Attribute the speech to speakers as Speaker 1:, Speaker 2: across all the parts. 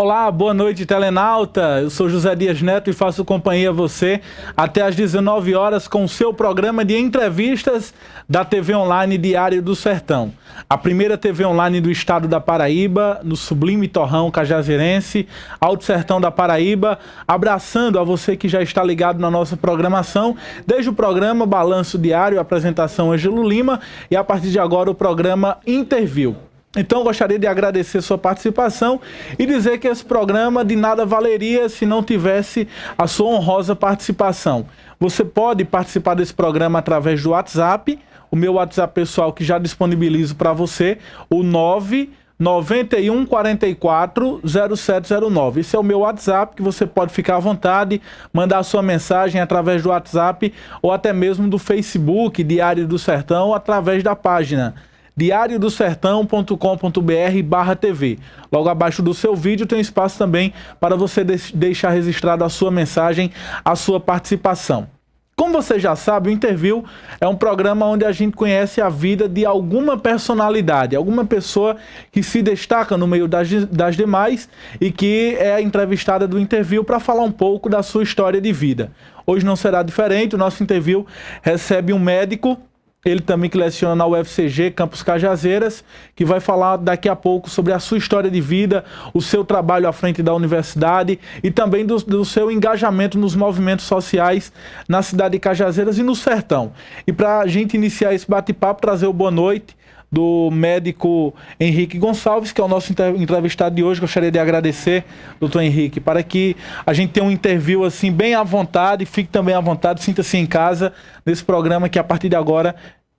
Speaker 1: Olá, boa noite, telenauta. Eu sou José Dias Neto e faço companhia a você até às 19 horas com o seu programa de entrevistas da TV Online Diário do Sertão. A primeira TV online do estado da Paraíba, no sublime torrão cajazeirense, Alto Sertão da Paraíba, abraçando a você que já está ligado na nossa programação, desde o programa Balanço Diário, apresentação Ângelo Lima, e a partir de agora o programa Interview. Então, gostaria de agradecer sua participação e dizer que esse programa de nada valeria se não tivesse a sua honrosa participação. Você pode participar desse programa através do WhatsApp, o meu WhatsApp pessoal que já disponibilizo para você, o 991 44 0709. Esse é o meu WhatsApp, que você pode ficar à vontade, mandar a sua mensagem através do WhatsApp ou até mesmo do Facebook, Diário do Sertão, através da página diariodosertão.com.br/TV. Logo abaixo do seu vídeo tem espaço também para você deixar registrada a sua mensagem, a sua participação. Como você já sabe, o Interview é um programa onde a gente conhece a vida de alguma personalidade, alguma pessoa que se destaca no meio das demais e que é a entrevistada do Interview para falar um pouco da sua história de vida. Hoje não será diferente, o nosso Interview recebe um médico, ele também que leciona na UFCG, Campus Cajazeiras, que vai falar daqui a pouco sobre a sua história de vida, o seu trabalho à frente da universidade e também do seu engajamento nos movimentos sociais na cidade de Cajazeiras e no Sertão. E para a gente iniciar esse bate-papo, trazer o boa noite do médico Henrique Gonçalves, que é o nosso entrevistado de hoje. Gostaria de agradecer, doutor Henrique, para que a gente tenha um interview assim bem à vontade, fique também à vontade, sinta-se em casa nesse programa que a partir de agora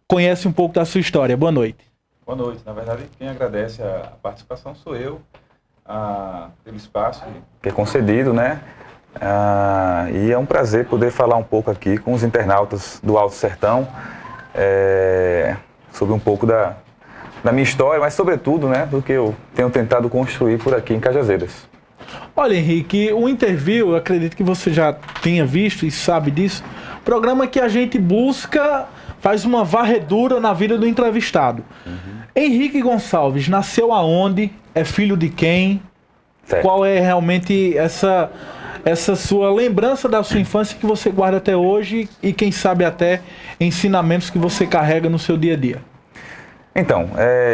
Speaker 1: conhece um pouco da sua história. Boa noite.
Speaker 2: Boa noite. Na verdade, quem agradece a participação sou eu, pelo espaço que é concedido, né? E é um prazer poder falar um pouco aqui com os internautas do Alto Sertão, sobre um pouco da minha história, mas sobretudo, né, do que eu tenho tentado construir por aqui em Cajazeiras.
Speaker 1: Olha, Henrique, o Interview, eu acredito que você já tenha visto e sabe disso, programa que a gente busca, faz uma varredura na vida do entrevistado. Henrique Gonçalves nasceu aonde? É filho de quem?
Speaker 2: Certo.
Speaker 1: Qual é realmente essa sua lembrança da sua infância que você guarda até hoje e quem sabe até ensinamentos que você carrega no seu dia a dia?
Speaker 2: Então,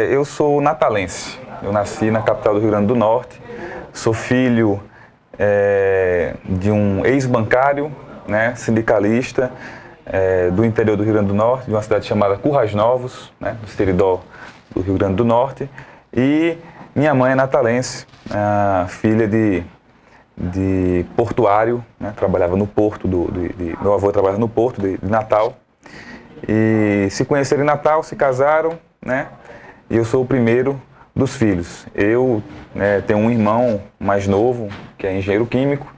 Speaker 2: eu sou natalense. Eu nasci na capital do Rio Grande do Norte. Sou filho de um ex-bancário, né, sindicalista, do interior do Rio Grande do Norte, de uma cidade chamada Currais Novos, né, do Seridó do Rio Grande do Norte. E minha mãe é natalense, filha de portuário, né, trabalhava no porto, meu avô trabalhava no porto de Natal. E se conheceram em Natal, se casaram, né, e eu sou o primeiro dos filhos. Eu, né, tenho um irmão mais novo, que é engenheiro químico,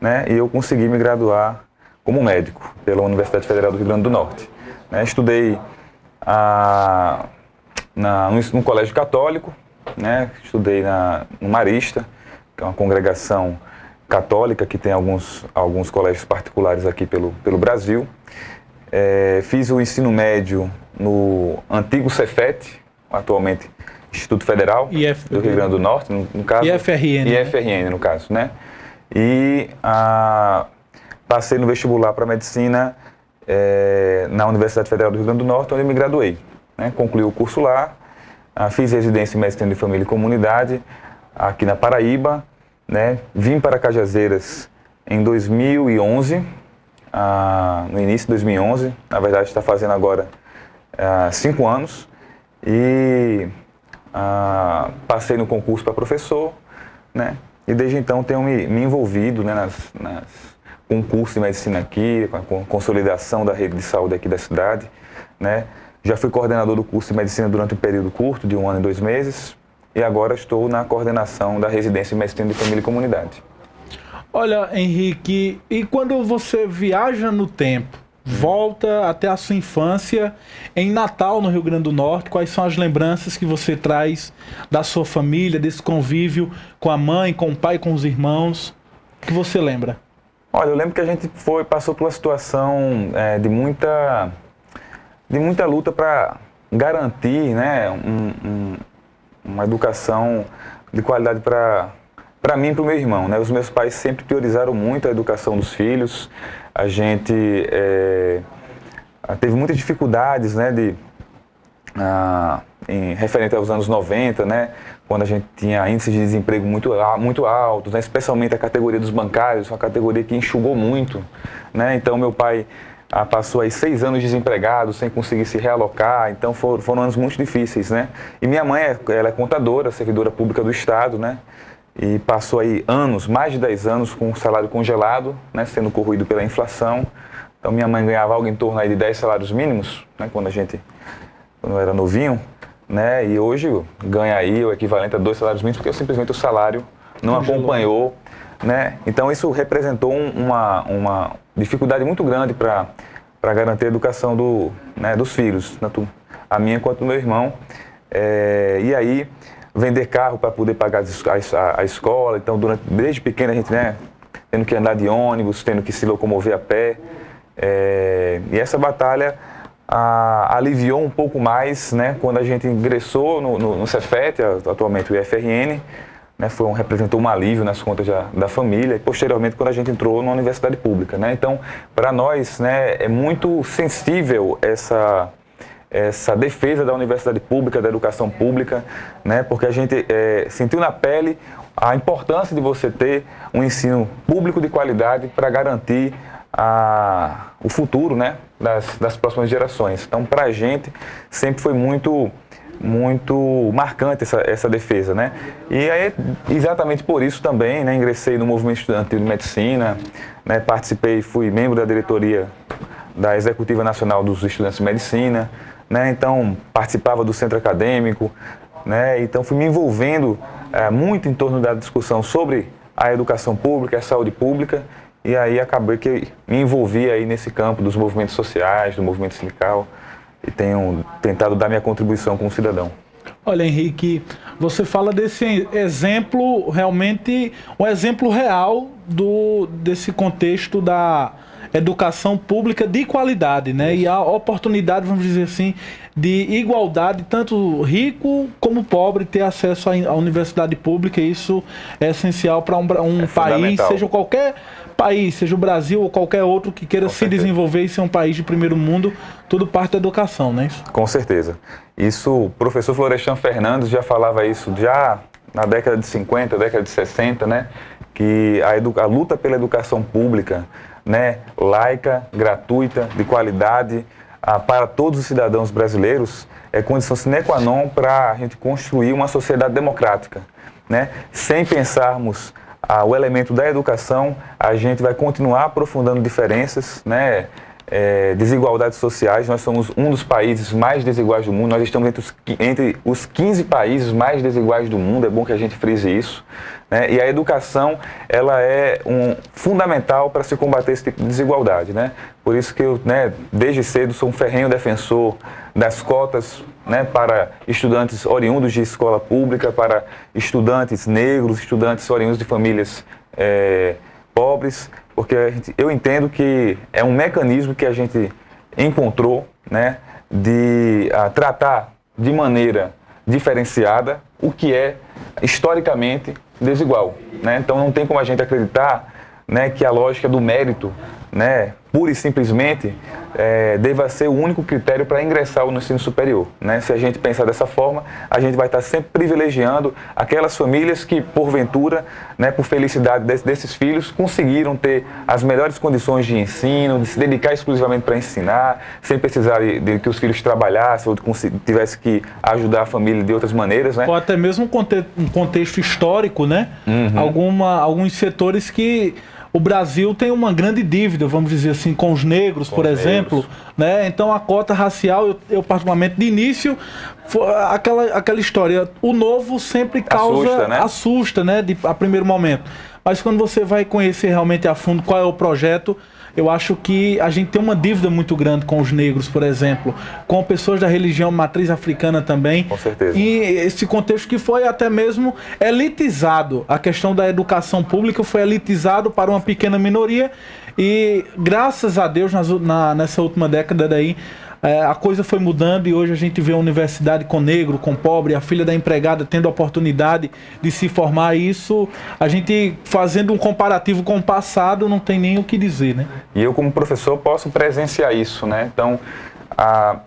Speaker 2: né, e eu consegui me graduar como médico pela Universidade Federal do Rio Grande do Norte. Estudei no colégio católico, né, estudei no Marista, que é uma congregação católica que tem alguns colégios particulares aqui pelo Brasil. Fiz o ensino médio no antigo Cefet, atualmente Instituto Federal do Rio Grande do Norte, no caso.
Speaker 1: IFRN.
Speaker 2: IFRN, no caso, né? E passei no vestibular para medicina na Universidade Federal do Rio Grande do Norte, onde eu me graduei, né? Concluí o curso lá, fiz residência em medicina de família e comunidade aqui na Paraíba, né? Vim para Cajazeiras em 2011, no início de 2011, na verdade está fazendo agora 5 anos, e passei no concurso para professor, né? E desde então tenho me envolvido, né, com o curso de medicina aqui, com a consolidação da rede de saúde aqui da cidade, né? Já fui coordenador do curso de medicina durante um período curto, de 1 ano e 2 meses, e agora estou na coordenação da residência em medicina de família e comunidade.
Speaker 1: Olha, Henrique, e quando você viaja no tempo, volta até a sua infância em Natal, no Rio Grande do Norte, quais são as lembranças que você traz da sua família, desse convívio com a mãe, com o pai, com os irmãos? O que você lembra?
Speaker 2: Olha, eu lembro que a gente passou por uma situação de muita luta para garantir, né, uma educação de qualidade para para mim e para o meu irmão, né? Os meus pais sempre priorizaram muito a educação dos filhos. A gente teve muitas dificuldades, né, em referente aos anos 90, né, quando a gente tinha índices de desemprego muito altos, né, especialmente a categoria dos bancários, uma categoria que enxugou muito, né? Então meu pai passou aí 6 anos desempregado, sem conseguir se realocar, então foram anos muito difíceis, né? E minha mãe, ela é contadora, servidora pública do Estado, né? E passou aí mais de 10 anos com o salário congelado, né? Sendo corroído pela inflação. Então minha mãe ganhava algo em torno aí de 10 salários mínimos, né? Quando eu era novinho, né? E hoje ganha aí o equivalente a 2 salários mínimos, porque simplesmente o salário não acompanhou, né? Então isso representou uma dificuldade muito grande para garantir a educação dos filhos, tanto a minha quanto do meu irmão. E aí, vender carro para poder pagar a escola. Então, desde pequeno, a gente, né, tendo que andar de ônibus, tendo que se locomover a pé. E essa batalha aliviou um pouco mais, né, quando a gente ingressou no Cefet, atualmente o IFRN. Né, representou um alívio nas contas da família, e posteriormente quando a gente entrou na universidade pública, né? Então, para nós, né, é muito sensível essa defesa da universidade pública, da educação pública, né, porque a gente sentiu na pele a importância de você ter um ensino público de qualidade para garantir o futuro, né, das próximas gerações. Então, para a gente, sempre foi muito marcante essa defesa, né? E aí, exatamente por isso também, né, ingressei no movimento estudantil de medicina, né, fui membro da diretoria da Executiva Nacional dos Estudantes de Medicina, né, então participava do centro acadêmico, né, então fui me envolvendo muito em torno da discussão sobre a educação pública, a saúde pública, e aí acabei que me envolvi aí nesse campo dos movimentos sociais, do movimento sindical, e tenho tentado dar minha contribuição como cidadão.
Speaker 1: Olha, Henrique, você fala desse exemplo, realmente um exemplo real desse contexto da educação pública de qualidade, né? E a oportunidade, vamos dizer assim, de igualdade, tanto rico como pobre ter acesso à universidade pública. Isso é essencial para um país, seja qualquer país, seja o Brasil ou qualquer outro que queira se desenvolver e ser um país de primeiro mundo, tudo parte da educação, né?
Speaker 2: Com certeza. Isso, o professor Florestan Fernandes já falava isso já na década de 50, década de 60, né? Que a luta pela educação pública, né, laica, gratuita, de qualidade, para todos os cidadãos brasileiros, é condição sine qua non para a gente construir uma sociedade democrática, né? Sem pensarmos o elemento da educação, a gente vai continuar aprofundando diferenças, né? Desigualdades sociais. Nós somos um dos países mais desiguais do mundo, nós estamos entre os 15 países mais desiguais do mundo, é bom que a gente frise isso, né? E a educação, ela é fundamental para se combater esse tipo de desigualdade, né? Por isso que eu, né, desde cedo sou um ferrenho defensor das cotas, né, para estudantes oriundos de escola pública, para estudantes negros, estudantes oriundos de famílias pobres, porque eu entendo que é um mecanismo que a gente encontrou, né, de tratar de maneira diferenciada o que é historicamente desigual, né? Então não tem como a gente acreditar, né, que a lógica do mérito, né, pura e simplesmente deva ser o único critério para ingressar no ensino superior, né? Se a gente pensar dessa forma, a gente vai estar sempre privilegiando aquelas famílias que, porventura, né, por felicidade desses filhos, conseguiram ter as melhores condições de ensino, de se dedicar exclusivamente para ensinar, sem precisar de que os filhos trabalhassem ou tivesse que ajudar a família de outras maneiras, né?
Speaker 1: Ou até mesmo um contexto histórico, né? Alguns setores que o Brasil tem uma grande dívida, vamos dizer assim, com os negros, por exemplo, né? Então a cota racial, eu particularmente, de início, aquela história, o novo sempre causa, assusta, né? A primeiro momento. Mas quando você vai conhecer realmente a fundo qual é o projeto, eu acho que a gente tem uma dívida muito grande com os negros, por exemplo, com pessoas da religião matriz africana também.
Speaker 2: Com certeza.
Speaker 1: E esse contexto que foi até mesmo elitizado. A questão da educação pública foi elitizado para uma pequena minoria e, graças a Deus, nessa última década daí, a coisa foi mudando e hoje a gente vê a universidade com negro, com pobre, a filha da empregada tendo a oportunidade de se formar. Isso, a gente fazendo um comparativo com o passado, não tem nem o que dizer, né?
Speaker 2: E eu, como professor, posso presenciar isso, né? Então,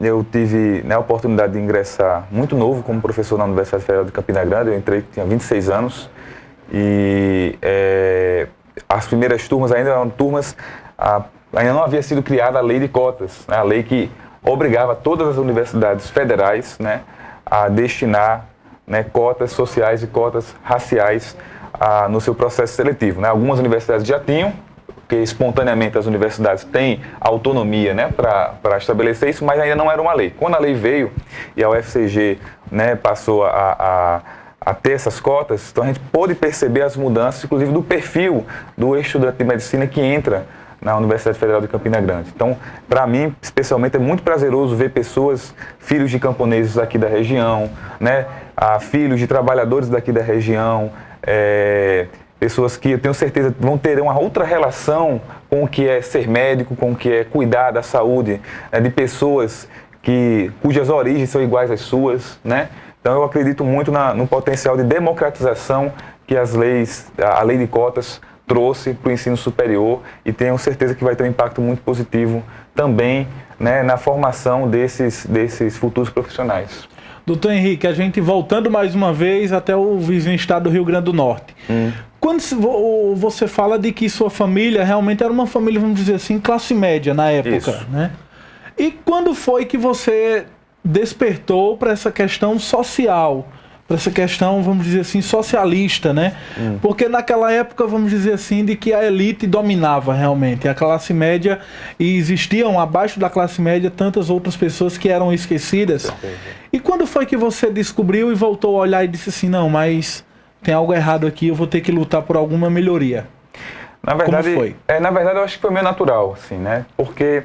Speaker 2: eu tive, né, a oportunidade de ingressar muito novo como professor na Universidade Federal de Campina Grande. Eu entrei, tinha 26 anos e as primeiras turmas ainda eram turmas, ainda não havia sido criada a lei de cotas, né, a lei que obrigava todas as universidades federais, né, a destinar, né, cotas sociais e cotas raciais no seu processo seletivo, né. Algumas universidades já tinham, porque espontaneamente as universidades têm autonomia, né, para estabelecer isso, mas ainda não era uma lei. Quando a lei veio e a UFCG, né, passou a ter essas cotas, então a gente pôde perceber as mudanças, inclusive do perfil do estudante de medicina que entra na Universidade Federal de Campina Grande. Então, para mim, especialmente, é muito prazeroso ver pessoas, filhos de camponeses daqui da região, né, filhos de trabalhadores daqui da região, pessoas que eu tenho certeza vão ter uma outra relação com o que é ser médico, com o que é cuidar da saúde, né, de pessoas cujas origens são iguais às suas, né? Então eu acredito muito no potencial de democratização que a lei de cotas trouxe para o ensino superior e tenho certeza que vai ter um impacto muito positivo também, né, na formação desses futuros profissionais.
Speaker 1: Doutor Henrique, a gente voltando mais uma vez até o vizinho estado do Rio Grande do Norte. Quando você fala de que sua família realmente era uma família, vamos dizer assim, classe média na época,
Speaker 2: Isso.
Speaker 1: né? E quando foi que você despertou para essa questão social, para essa questão, vamos dizer assim, socialista, né? Porque naquela época, vamos dizer assim, de que a elite dominava realmente a classe média e existiam abaixo da classe média tantas outras pessoas que eram esquecidas. E quando foi que você descobriu e voltou a olhar e disse assim, não, mas tem algo errado aqui, eu vou ter que lutar por alguma melhoria?
Speaker 2: Na verdade,
Speaker 1: como foi?
Speaker 2: Na verdade, eu acho que foi meio natural, assim, né? Porque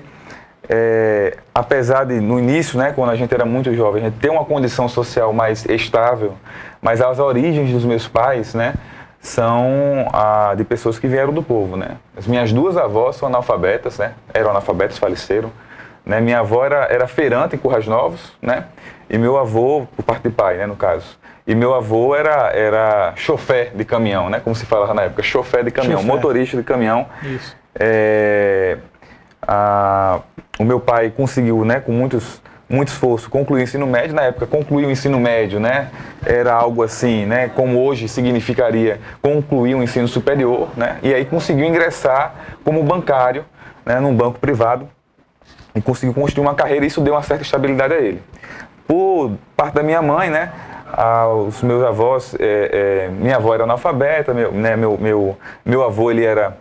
Speaker 2: apesar de, no início, né, quando a gente era muito jovem, a gente ter uma condição social mais estável, mas as origens dos meus pais, né, são de pessoas que vieram do povo, né. As minhas duas avós são analfabetas, né, eram analfabetas, faleceram, né. Minha avó era feirante em Currais Novos, né, e meu avô, por parte de pai, né, no caso, e meu avô era chofer de caminhão, né, como se falava na época, chofer de caminhão, motorista de caminhão.
Speaker 1: Isso.
Speaker 2: O meu pai conseguiu, né, com muito esforço, concluir o ensino médio. Na época, concluir o ensino médio, né, era algo assim, né, como hoje significaria concluir um ensino superior, né, e aí conseguiu ingressar como bancário, né, num banco privado e conseguiu construir uma carreira e isso deu uma certa estabilidade a ele. Por parte da minha mãe, né, os meus avós, minha avó era analfabeta, meu avô ele era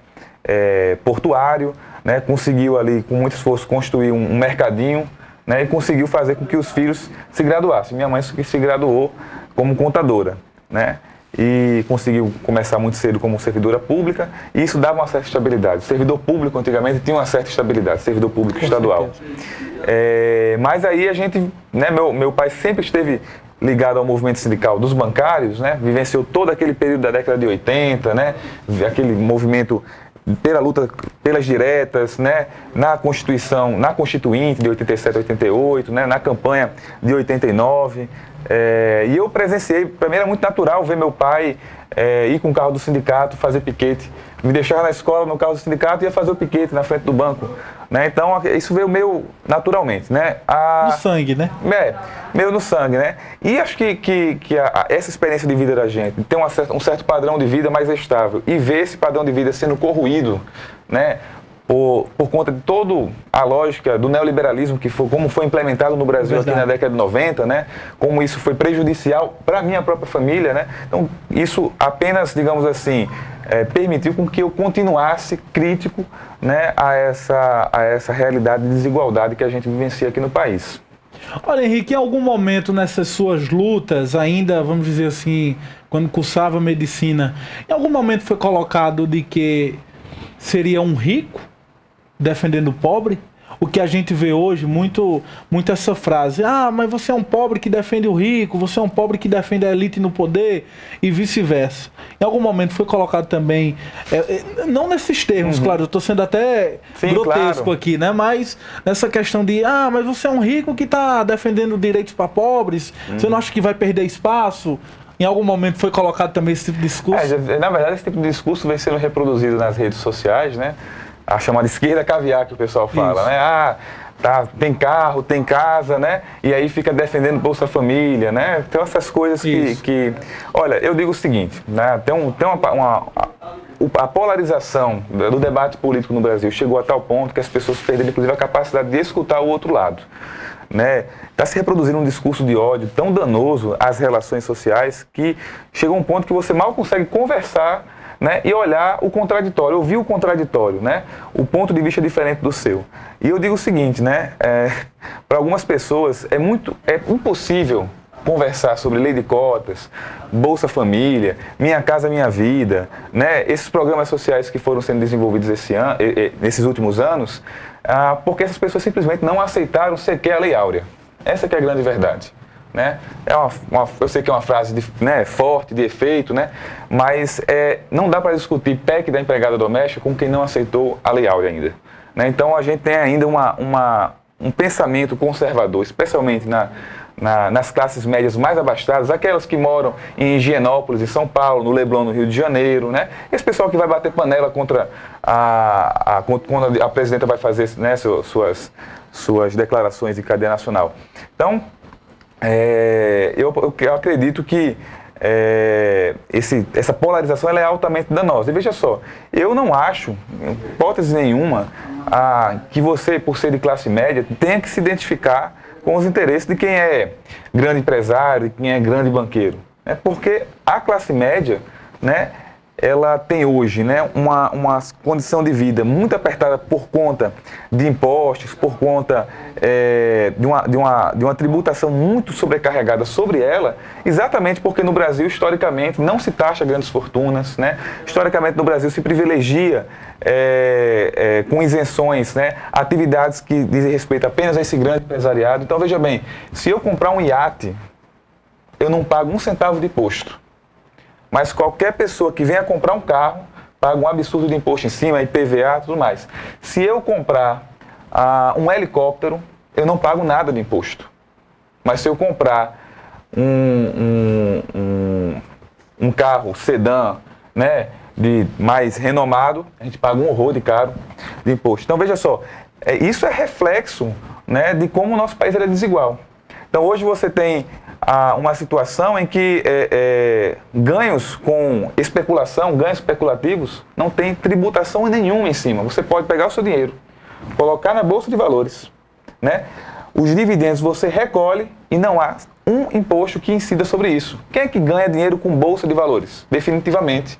Speaker 2: portuário, né, conseguiu ali com muito esforço construir um mercadinho, né, e conseguiu fazer com que os filhos se graduassem. Minha mãe se graduou como contadora, né, e conseguiu começar muito cedo como servidora pública e isso dava uma certa estabilidade. O servidor público antigamente tinha uma certa estabilidade, servidor público estadual. Mas aí a gente, né, meu pai sempre esteve ligado ao movimento sindical dos bancários, né, vivenciou todo aquele período da década de 80, né, aquele movimento pela luta pelas diretas, né, na Constituinte de 87 a 88, né, na campanha de 89. E eu presenciei, para mim era muito natural ver meu pai ir com o carro do sindicato, fazer piquete. Me deixava na escola no carro do sindicato e ia fazer o piquete na frente do banco. Né? Então, isso veio meio naturalmente. Né?
Speaker 1: No sangue, né?
Speaker 2: Meio no sangue, né? E acho que essa experiência de vida da gente, ter um certo padrão de vida mais estável e ver esse padrão de vida sendo corroído, né? Por conta de toda a lógica do neoliberalismo, como foi implementado no Brasil aqui na década de 90, né? Como isso foi prejudicial para a minha própria família, né? Então, isso apenas, digamos assim, permitiu com que eu continuasse crítico, né, a essa realidade de desigualdade que a gente vivencia aqui no país.
Speaker 1: Olha, Henrique, em algum momento nessas suas lutas, ainda, vamos dizer assim, quando cursava medicina, em algum momento foi colocado de que seria um rico defendendo o pobre? o que a gente vê hoje, muito essa frase, mas você é um pobre que defende o rico, você é um pobre que defende a elite no poder, e vice-versa. Em algum momento foi colocado também, não nesses termos, claro, eu estou sendo até grotesco
Speaker 2: claro.
Speaker 1: aqui, né? Mas nessa questão de, mas você é um rico que está defendendo direitos para pobres, você não acha que vai perder espaço? Em algum momento foi colocado também esse tipo de discurso?
Speaker 2: Na verdade, esse tipo de discurso vem sendo reproduzido nas redes sociais, né? A chamada esquerda caviar que o pessoal fala, né? Tem carro, tem casa, né? E aí fica defendendo Bolsa Família, né? Então essas coisas que... Olha, eu digo o seguinte, né? A polarização do debate político no Brasil chegou a tal ponto que as pessoas perderam, inclusive, a capacidade de escutar o outro lado. Né? Está se reproduzindo um discurso de ódio tão danoso às relações sociais que chega um ponto que você mal consegue conversar, né, e olhar o contraditório, ouvir o contraditório, né, o ponto de vista diferente do seu. E eu digo o seguinte, né, para algumas pessoas é impossível conversar sobre lei de cotas, Bolsa Família, Minha Casa Minha Vida, né, esses programas sociais que foram sendo desenvolvidos nesses últimos anos, porque essas pessoas simplesmente não aceitaram sequer a Lei Áurea. Essa que é a grande verdade. Né? Eu sei que é uma frase forte, de efeito, né? Mas não dá para discutir PEC da empregada doméstica com quem não aceitou a Lei Áurea ainda. Né? Então a gente tem ainda um pensamento conservador, especialmente nas classes médias mais abastadas, aquelas que moram em Higienópolis, em São Paulo, no Leblon, no Rio de Janeiro, né? Esse pessoal que vai bater panela contra quando a presidenta vai fazer, né, suas declarações de cadeia nacional. Então, eu acredito que essa polarização ela é altamente danosa. E veja só, eu não acho, em hipótese nenhuma, que você, por ser de classe média, tenha que se identificar com os interesses de quem é grande empresário, de quem é grande banqueiro. Né? Porque a classe média, né, ela tem hoje, né, uma condição de vida muito apertada por conta de impostos, por conta de uma tributação muito sobrecarregada sobre ela, exatamente porque no Brasil, historicamente, não se taxa grandes fortunas, né? Historicamente, no Brasil, se privilegia com isenções, né, atividades que dizem respeito apenas a esse grande empresariado. Então, veja bem, se eu comprar um iate, eu não pago 1 centavo de imposto. Mas qualquer pessoa que venha comprar um carro, paga um absurdo de imposto em cima, IPVA e tudo mais. Se eu comprar um helicóptero, eu não pago nada de imposto. Mas se eu comprar um carro sedã, né, de mais renomado, a gente paga um horror de caro de imposto. Então veja só, isso é reflexo, né, de como o nosso país é desigual. Então hoje você tem uma situação em que ganhos com especulação, ganhos especulativos, não tem tributação nenhuma em cima. Você pode pegar o seu dinheiro, colocar na Bolsa de Valores, né? Os dividendos você recolhe e não há um imposto que incida sobre isso. Quem é que ganha dinheiro com Bolsa de Valores? Definitivamente.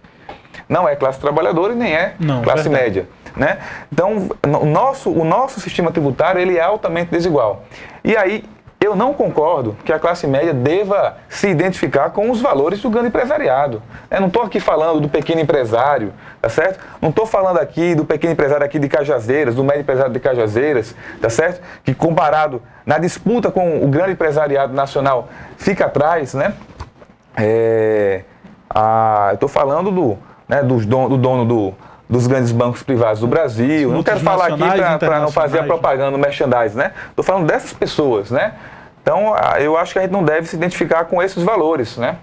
Speaker 2: Não é classe trabalhadora e nem é classe média. Né? Então, o nosso sistema tributário ele é altamente desigual. E aí, eu não concordo que a classe média deva se identificar com os valores do grande empresariado. Eu não estou aqui falando do pequeno empresário, tá certo? Não estou falando aqui do pequeno empresário aqui de Cajazeiras, do médio empresário de Cajazeiras, tá certo? Que comparado na disputa com o grande empresariado nacional fica atrás, né? Eu estou falando do dono dos grandes bancos privados do Brasil. Não quero falar aqui para não fazer a propaganda, o merchandise, né? Estou falando dessas pessoas, né? Então, eu acho que a gente não deve se identificar com esses valores, né?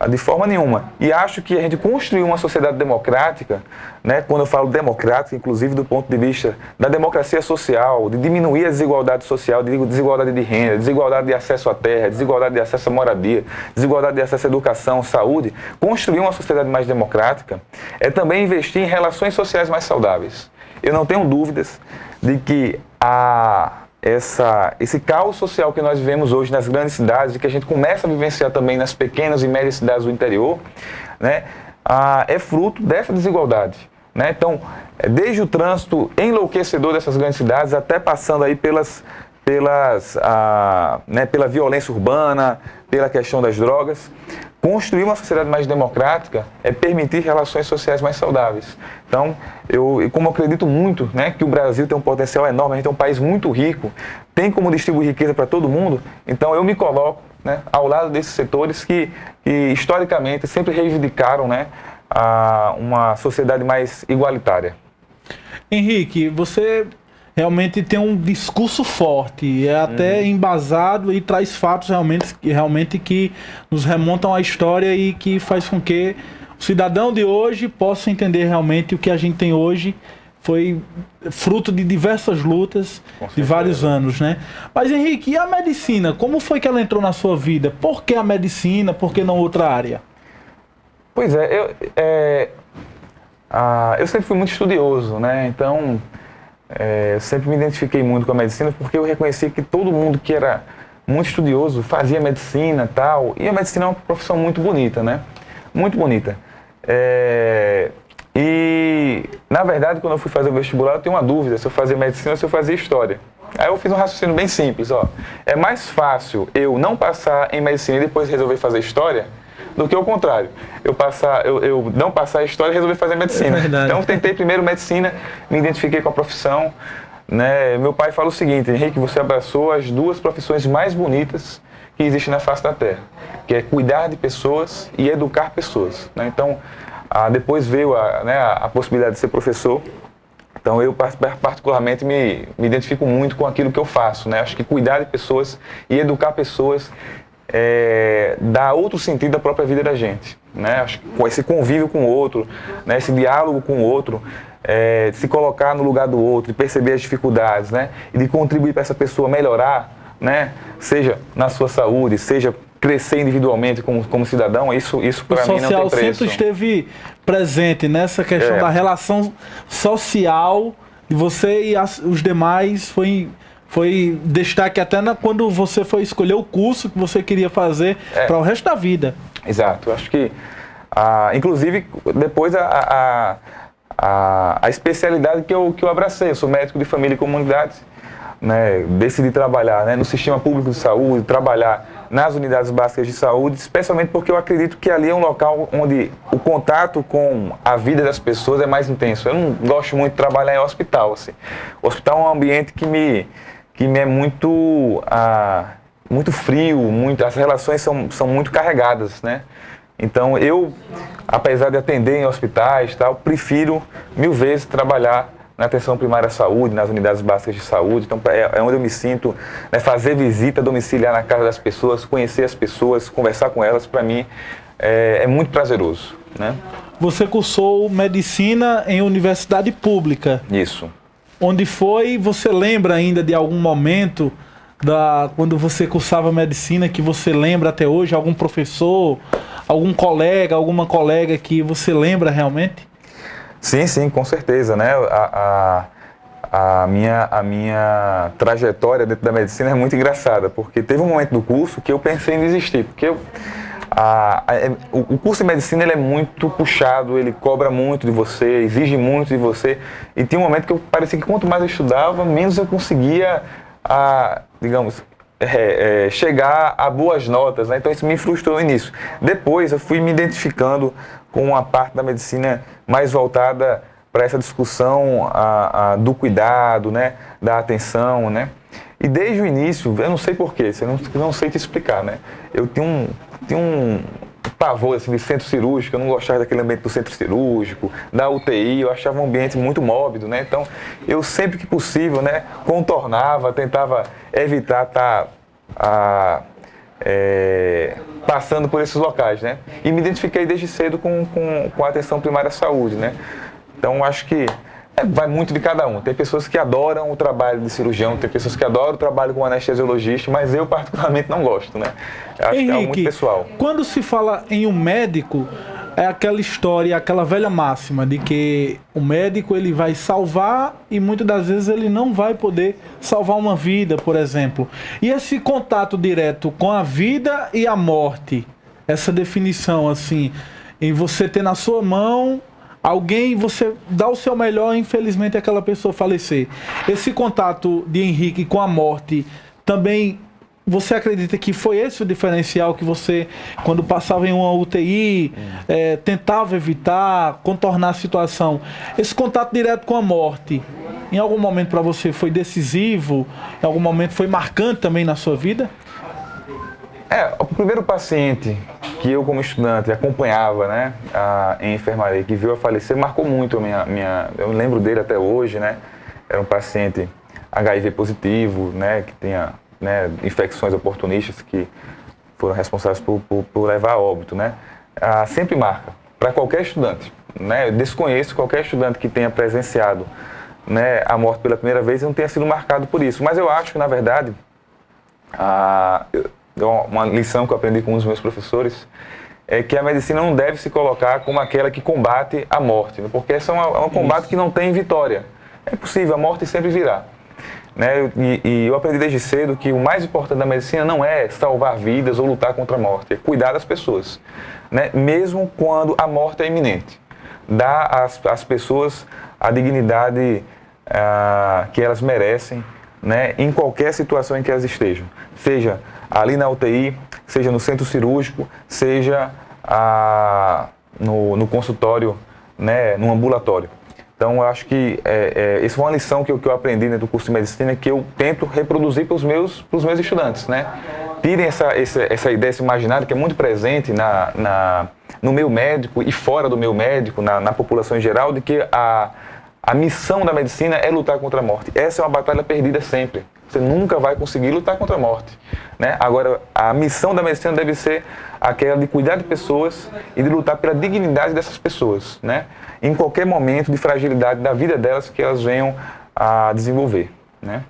Speaker 2: De forma nenhuma. E acho que a gente construiu uma sociedade democrática, né? Quando eu falo democrática, inclusive do ponto de vista da democracia social, de diminuir a desigualdade social, de desigualdade de renda, desigualdade de acesso à terra, desigualdade de acesso à moradia, desigualdade de acesso à educação, saúde. Construir uma sociedade mais democrática é também investir em relações sociais mais saudáveis. Eu não tenho dúvidas de que esse caos social que nós vivemos hoje nas grandes cidades e que a gente começa a vivenciar também nas pequenas e médias cidades do interior, né, é fruto dessa desigualdade. Né? Então, desde o trânsito enlouquecedor dessas grandes cidades até passando aí pela violência urbana, pela questão das drogas, construir uma sociedade mais democrática é permitir relações sociais mais saudáveis. Então, como eu acredito muito, né, que o Brasil tem um potencial enorme, a gente é um país muito rico, tem como distribuir riqueza para todo mundo, então eu me coloco, né, ao lado desses setores que historicamente sempre reivindicaram, né, uma sociedade mais igualitária.
Speaker 1: Henrique, você realmente tem um discurso forte, é até embasado e traz fatos realmente que nos remontam à história e que faz com que o cidadão de hoje possa entender realmente o que a gente tem hoje foi fruto de diversas lutas de vários anos, né? Mas, Henrique, e a medicina? Como foi que ela entrou na sua vida? Por que a medicina? Por que não outra área?
Speaker 2: Pois é, eu sempre fui muito estudioso, né? Então, eu sempre me identifiquei muito com a medicina porque eu reconheci que todo mundo que era muito estudioso fazia medicina e tal. E a medicina é uma profissão muito bonita, né? Muito bonita. E, na verdade, quando eu fui fazer o vestibular, eu tenho uma dúvida se eu fazia medicina ou se eu fazia história. Aí eu fiz um raciocínio bem simples, ó. É mais fácil eu não passar em medicina e depois resolver fazer história do que o contrário. Eu não passar a história e resolver fazer medicina. Então, tentei primeiro medicina, me identifiquei com a profissão, né? Meu pai fala o seguinte: Henrique, você abraçou as duas profissões mais bonitas que existem na face da Terra, que é cuidar de pessoas e educar pessoas, né? Então, depois veio a possibilidade de ser professor. Então, eu particularmente me identifico muito com aquilo que eu faço, né? Acho que cuidar de pessoas e educar pessoas dá outro sentido à própria vida da gente, né? Acho que esse convívio com o outro, né? Esse diálogo com o outro, de se colocar no lugar do outro, de perceber as dificuldades, né? E de contribuir para essa pessoa melhorar, né? Seja na sua saúde, seja crescer individualmente como cidadão, isso para mim não tem preço. O social
Speaker 1: sempre esteve presente nessa questão da relação social de você e os demais, foi destaque até quando você foi escolher o curso que você queria fazer para o resto da vida.
Speaker 2: Exato. Acho que, inclusive, depois a especialidade que eu abracei. Eu sou médico de família e comunidade, né? Decidi trabalhar, né, no sistema público de saúde, trabalhar nas unidades básicas de saúde, especialmente porque eu acredito que ali é um local onde o contato com a vida das pessoas é mais intenso. Eu não gosto muito de trabalhar em hospital, assim. O hospital é um ambiente que me é muito frio, as relações são muito carregadas, né? Então eu, apesar de atender em hospitais, tal, prefiro 1000 vezes trabalhar na atenção primária à saúde, nas unidades básicas de saúde. Então é onde eu me sinto, né, fazer visita domiciliar na casa das pessoas, conhecer as pessoas, conversar com elas, para mim é muito prazeroso, né?
Speaker 1: Você cursou medicina em universidade pública.
Speaker 2: Isso.
Speaker 1: Onde foi, você lembra ainda de algum momento quando você cursava medicina que você lembra até hoje? Algum professor, algum colega, alguma colega que você lembra realmente?
Speaker 2: Sim, com certeza, né? A minha trajetória dentro da medicina é muito engraçada, porque teve um momento do curso que eu pensei em desistir, porque o curso de medicina ele é muito puxado, ele cobra muito de você, exige muito de você, e tinha um momento que parecia que quanto mais eu estudava, menos eu conseguia, chegar a boas notas, né? Então isso me frustrou no início. Depois eu fui me identificando com uma parte da medicina mais voltada para essa discussão do cuidado, né? Da atenção, né? E desde o início, eu não sei porquê, eu não sei te explicar, né? Eu tinha um pavor assim, de centro cirúrgico, eu não gostava daquele ambiente do centro cirúrgico, da UTI, eu achava um ambiente muito mórbido, né? Então, eu sempre que possível, né, contornava, tentava evitar estar passando por esses locais, né? E me identifiquei desde cedo com a atenção primária à saúde, né? Então, acho que vai muito de cada um. Tem pessoas que adoram o trabalho de cirurgião, tem pessoas que adoram o trabalho como anestesiologista, mas eu particularmente não gosto, né? Acho
Speaker 1: Henrique,
Speaker 2: que é algo muito pessoal.
Speaker 1: Quando se fala em um médico, é aquela história, aquela velha máxima de que o médico ele vai salvar e muitas das vezes ele não vai poder salvar uma vida, por exemplo. E esse contato direto com a vida e a morte, essa definição assim, em você ter na sua mão alguém, você dá o seu melhor, infelizmente aquela pessoa falecer. Esse contato de Henrique com a morte também você acredita que foi esse o diferencial que você, quando passava em uma UTI, tentava evitar, contornar a situação? Esse contato direto com a morte, em algum momento para você foi decisivo? Em algum momento foi marcante também na sua vida?
Speaker 2: O primeiro paciente que eu, como estudante, acompanhava, né, em enfermaria, que viu a falecer, marcou muito eu me lembro dele até hoje, né? Era um paciente HIV positivo, né, que tinha, né, infecções oportunistas que foram responsáveis por levar a óbito, né? Sempre marca, para qualquer estudante, né? Eu desconheço qualquer estudante que tenha presenciado, né, a morte pela primeira vez e não tenha sido marcado por isso. Mas eu acho que, na verdade, uma lição que eu aprendi com um dos meus professores é que a medicina não deve se colocar como aquela que combate a morte, né? Porque essa é um combate que não tem vitória. É possível, a morte sempre virá. Né? E eu aprendi desde cedo que o mais importante da medicina não é salvar vidas ou lutar contra a morte, é cuidar das pessoas, né? Mesmo quando a morte é iminente. Dar às pessoas a dignidade que elas merecem, né? Em qualquer situação em que elas estejam. Seja ali na UTI, seja no centro cirúrgico, seja no consultório, né? No ambulatório. Então, eu acho que essa foi uma lição que eu aprendi, né, do curso de medicina, que eu tento reproduzir para os meus estudantes, né? Tirem essa ideia, esse imaginário que é muito presente no meio médico e fora do meio médico, na população em geral, de que a missão da medicina é lutar contra a morte. Essa é uma batalha perdida sempre. Você nunca vai conseguir lutar contra a morte, né? Agora, a missão da medicina deve ser aquela de cuidar de pessoas e de lutar pela dignidade dessas pessoas, né? Em qualquer momento de fragilidade da vida delas que elas venham a desenvolver, né?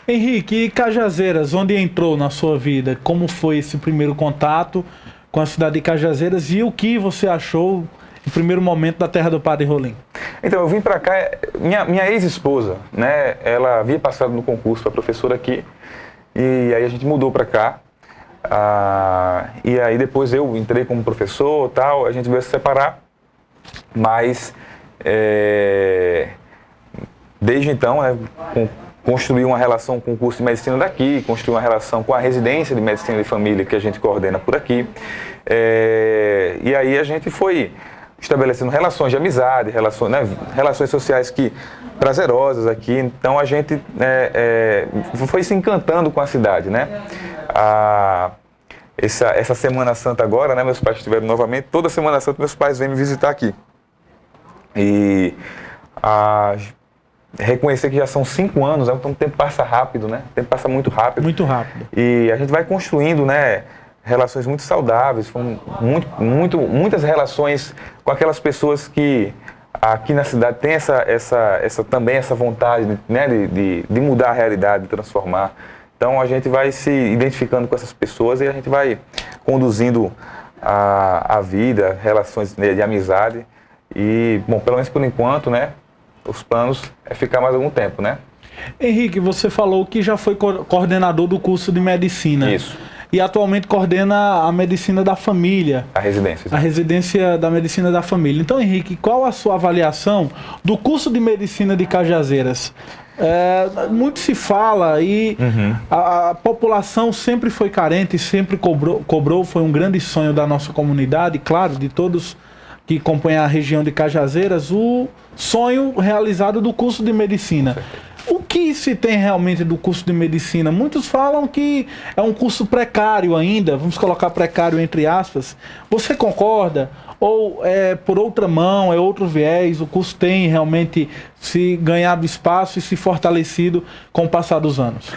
Speaker 1: Henrique, e Cajazeiras, onde entrou na sua vida? Como foi esse primeiro contato com a cidade de Cajazeiras e o que você achou no primeiro momento da terra do Padre Rolim?
Speaker 2: Então, eu vim para cá, minha ex-esposa, né, ela havia passado no concurso para professora aqui, e aí a gente mudou para cá, e aí depois eu entrei como professor, tal, a gente veio se separar, mas desde então, né, construí uma relação com o curso de medicina daqui, construí uma relação com a residência de medicina de família que a gente coordena por aqui, e aí a gente foi estabelecendo relações de amizade, relações sociais prazerosas aqui. Então a gente foi se encantando com a cidade, né? Essa Semana Santa agora, né? Meus pais estiveram novamente. Toda Semana Santa meus pais vêm me visitar aqui. E reconhecer que já são 5 anos, então o tempo passa rápido, né? O tempo passa muito rápido.
Speaker 1: Muito rápido.
Speaker 2: E a gente vai construindo, né, relações muito saudáveis, muitas relações com aquelas pessoas que aqui na cidade têm também essa vontade, né, de mudar a realidade, de transformar. Então a gente vai se identificando com essas pessoas e a gente vai conduzindo a vida, relações de amizade. E, bom, pelo menos por enquanto, né, os planos é ficar mais algum tempo, né?
Speaker 1: Henrique, você falou que já foi coordenador do curso de medicina.
Speaker 2: Isso.
Speaker 1: E atualmente coordena a medicina da família.
Speaker 2: A residência.
Speaker 1: A residência da medicina da família. Então, Henrique, qual a sua avaliação do curso de medicina de Cajazeiras? Muito se fala e a população sempre foi carente, sempre cobrou, foi um grande sonho da nossa comunidade, claro, de todos que compõem a região de Cajazeiras, o sonho realizado do curso de medicina. O que se tem realmente do curso de medicina? Muitos falam que é um curso precário ainda, vamos colocar precário entre aspas. Você concorda? Ou por outra mão, é outro viés, o curso tem realmente se ganhado espaço e se fortalecido com o passar dos anos?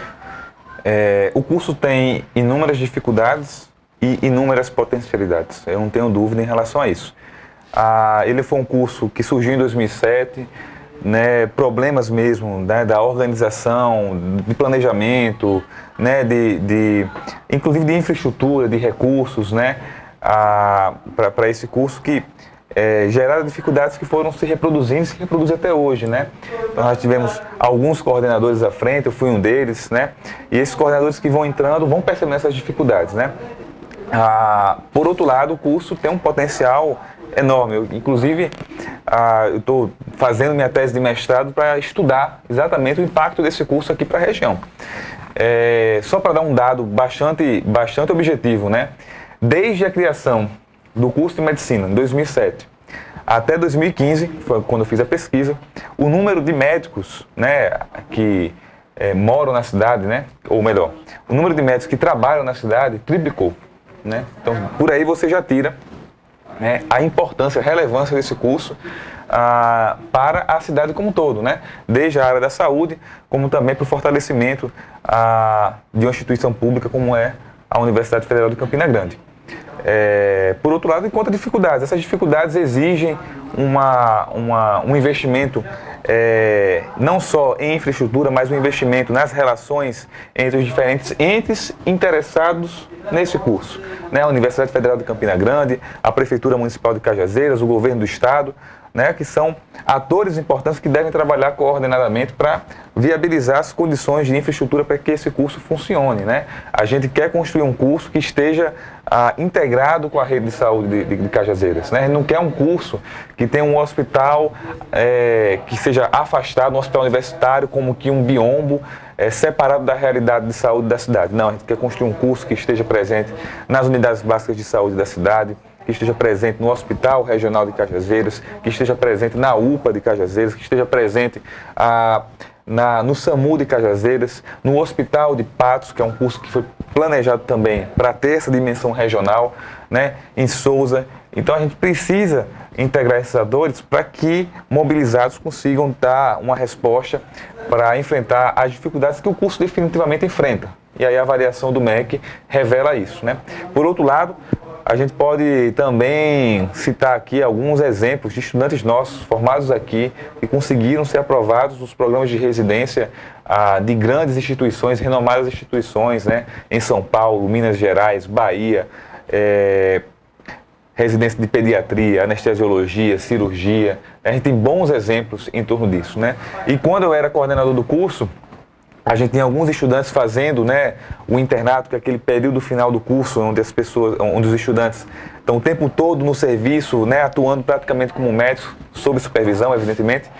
Speaker 2: O curso tem inúmeras dificuldades e inúmeras potencialidades, eu não tenho dúvida em relação a isso. Ele foi um curso que surgiu em 2007, né, problemas mesmo, né, da organização, de planejamento, né, inclusive de infraestrutura, de recursos, né, para esse curso que geraram dificuldades que foram se reproduzindo e se reproduzem até hoje, né? Então nós tivemos alguns coordenadores à frente, eu fui um deles, né? E esses coordenadores que vão entrando vão percebendo essas dificuldades, né? Por outro lado, o curso tem um potencial enorme. Inclusive, eu estou fazendo minha tese de mestrado para estudar exatamente o impacto desse curso aqui para a região. Só para dar um dado bastante objetivo, né? Desde a criação do curso de medicina, em 2007, até 2015, foi quando eu fiz a pesquisa, o número de médicos, né, que moram na cidade, né, ou melhor, o número de médicos que trabalham na cidade triplicou, né? Então, por aí você já tira, né, a importância, a relevância desse curso para a cidade como um todo, né? Desde a área da saúde, como também para o fortalecimento de uma instituição pública como é a Universidade Federal de Campina Grande. Por outro lado, encontra dificuldades. Essas dificuldades exigem um investimento não só em infraestrutura, mas um investimento nas relações entre os diferentes entes interessados nesse curso, né? A Universidade Federal de Campina Grande, a Prefeitura Municipal de Cajazeiras, o Governo do Estado, né, que são atores importantes que devem trabalhar coordenadamente para viabilizar as condições de infraestrutura para que esse curso funcione, né? A gente quer construir um curso que esteja integrado com a rede de saúde de Cajazeiras, né? A gente não quer um curso que tenha um hospital que seja afastado, um hospital universitário, como que um biombo separado da realidade de saúde da cidade. Não, a gente quer construir um curso que esteja presente nas unidades básicas de saúde da cidade, que esteja presente no Hospital Regional de Cajazeiras, que esteja presente na UPA de Cajazeiras, que esteja presente no SAMU de Cajazeiras, no Hospital de Patos, que é um curso que foi planejado também para ter essa dimensão regional, né, em Souza. Então a gente precisa integrar esses atores para que, mobilizados, consigam dar uma resposta para enfrentar as dificuldades que o curso definitivamente enfrenta. E aí a avaliação do MEC revela isso, né? Por outro lado, a gente pode também citar aqui alguns exemplos de estudantes nossos formados aqui que conseguiram ser aprovados nos programas de residência de grandes instituições, renomadas instituições, né, em São Paulo, Minas Gerais, Bahia, residência de pediatria, anestesiologia, cirurgia. A gente tem bons exemplos em torno disso, né? E quando eu era coordenador do curso, a gente tem alguns estudantes fazendo, né, o internato, que é aquele período final do curso, onde os estudantes estão o tempo todo no serviço, né, atuando praticamente como médicos, sob supervisão, evidentemente.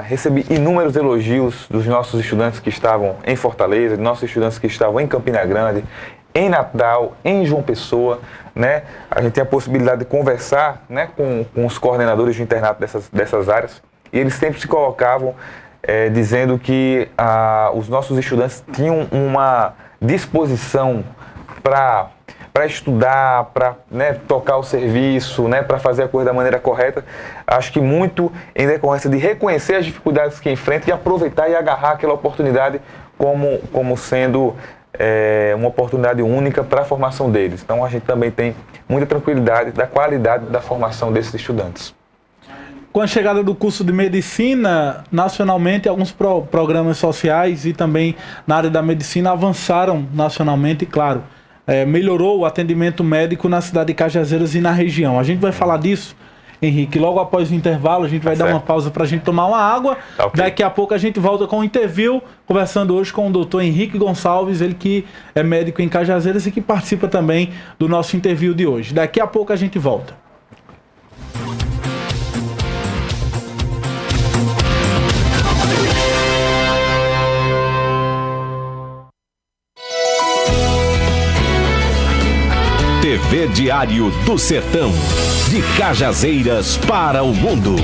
Speaker 2: Recebi inúmeros elogios dos nossos estudantes que estavam em Fortaleza, dos nossos estudantes que estavam em Campina Grande, em Natal, em João Pessoa, né? A gente tem a possibilidade de conversar, né, com os coordenadores de internato dessas áreas, e eles sempre se colocavam dizendo que os nossos estudantes tinham uma disposição para estudar, para, né, tocar o serviço, né, para fazer a coisa da maneira correta. Acho que muito em decorrência de reconhecer as dificuldades que enfrentam e aproveitar e agarrar aquela oportunidade como sendo uma oportunidade única para a formação deles. Então a gente também tem muita tranquilidade da qualidade da formação desses estudantes.
Speaker 1: Com a chegada do curso de medicina, nacionalmente, alguns programas sociais e também na área da medicina avançaram nacionalmente e, claro, melhorou o atendimento médico na cidade de Cajazeiras e na região. A gente vai falar disso, Henrique, logo após o intervalo. A gente vai dar uma pausa para a gente tomar uma água. Okay. Daqui a pouco a gente volta com o interview, conversando hoje com o doutor Henrique Gonçalves, ele que é médico em Cajazeiras e que participa também do nosso interview de hoje. Daqui a pouco a gente volta.
Speaker 3: TV Diário do Sertão, de Cajazeiras para o mundo.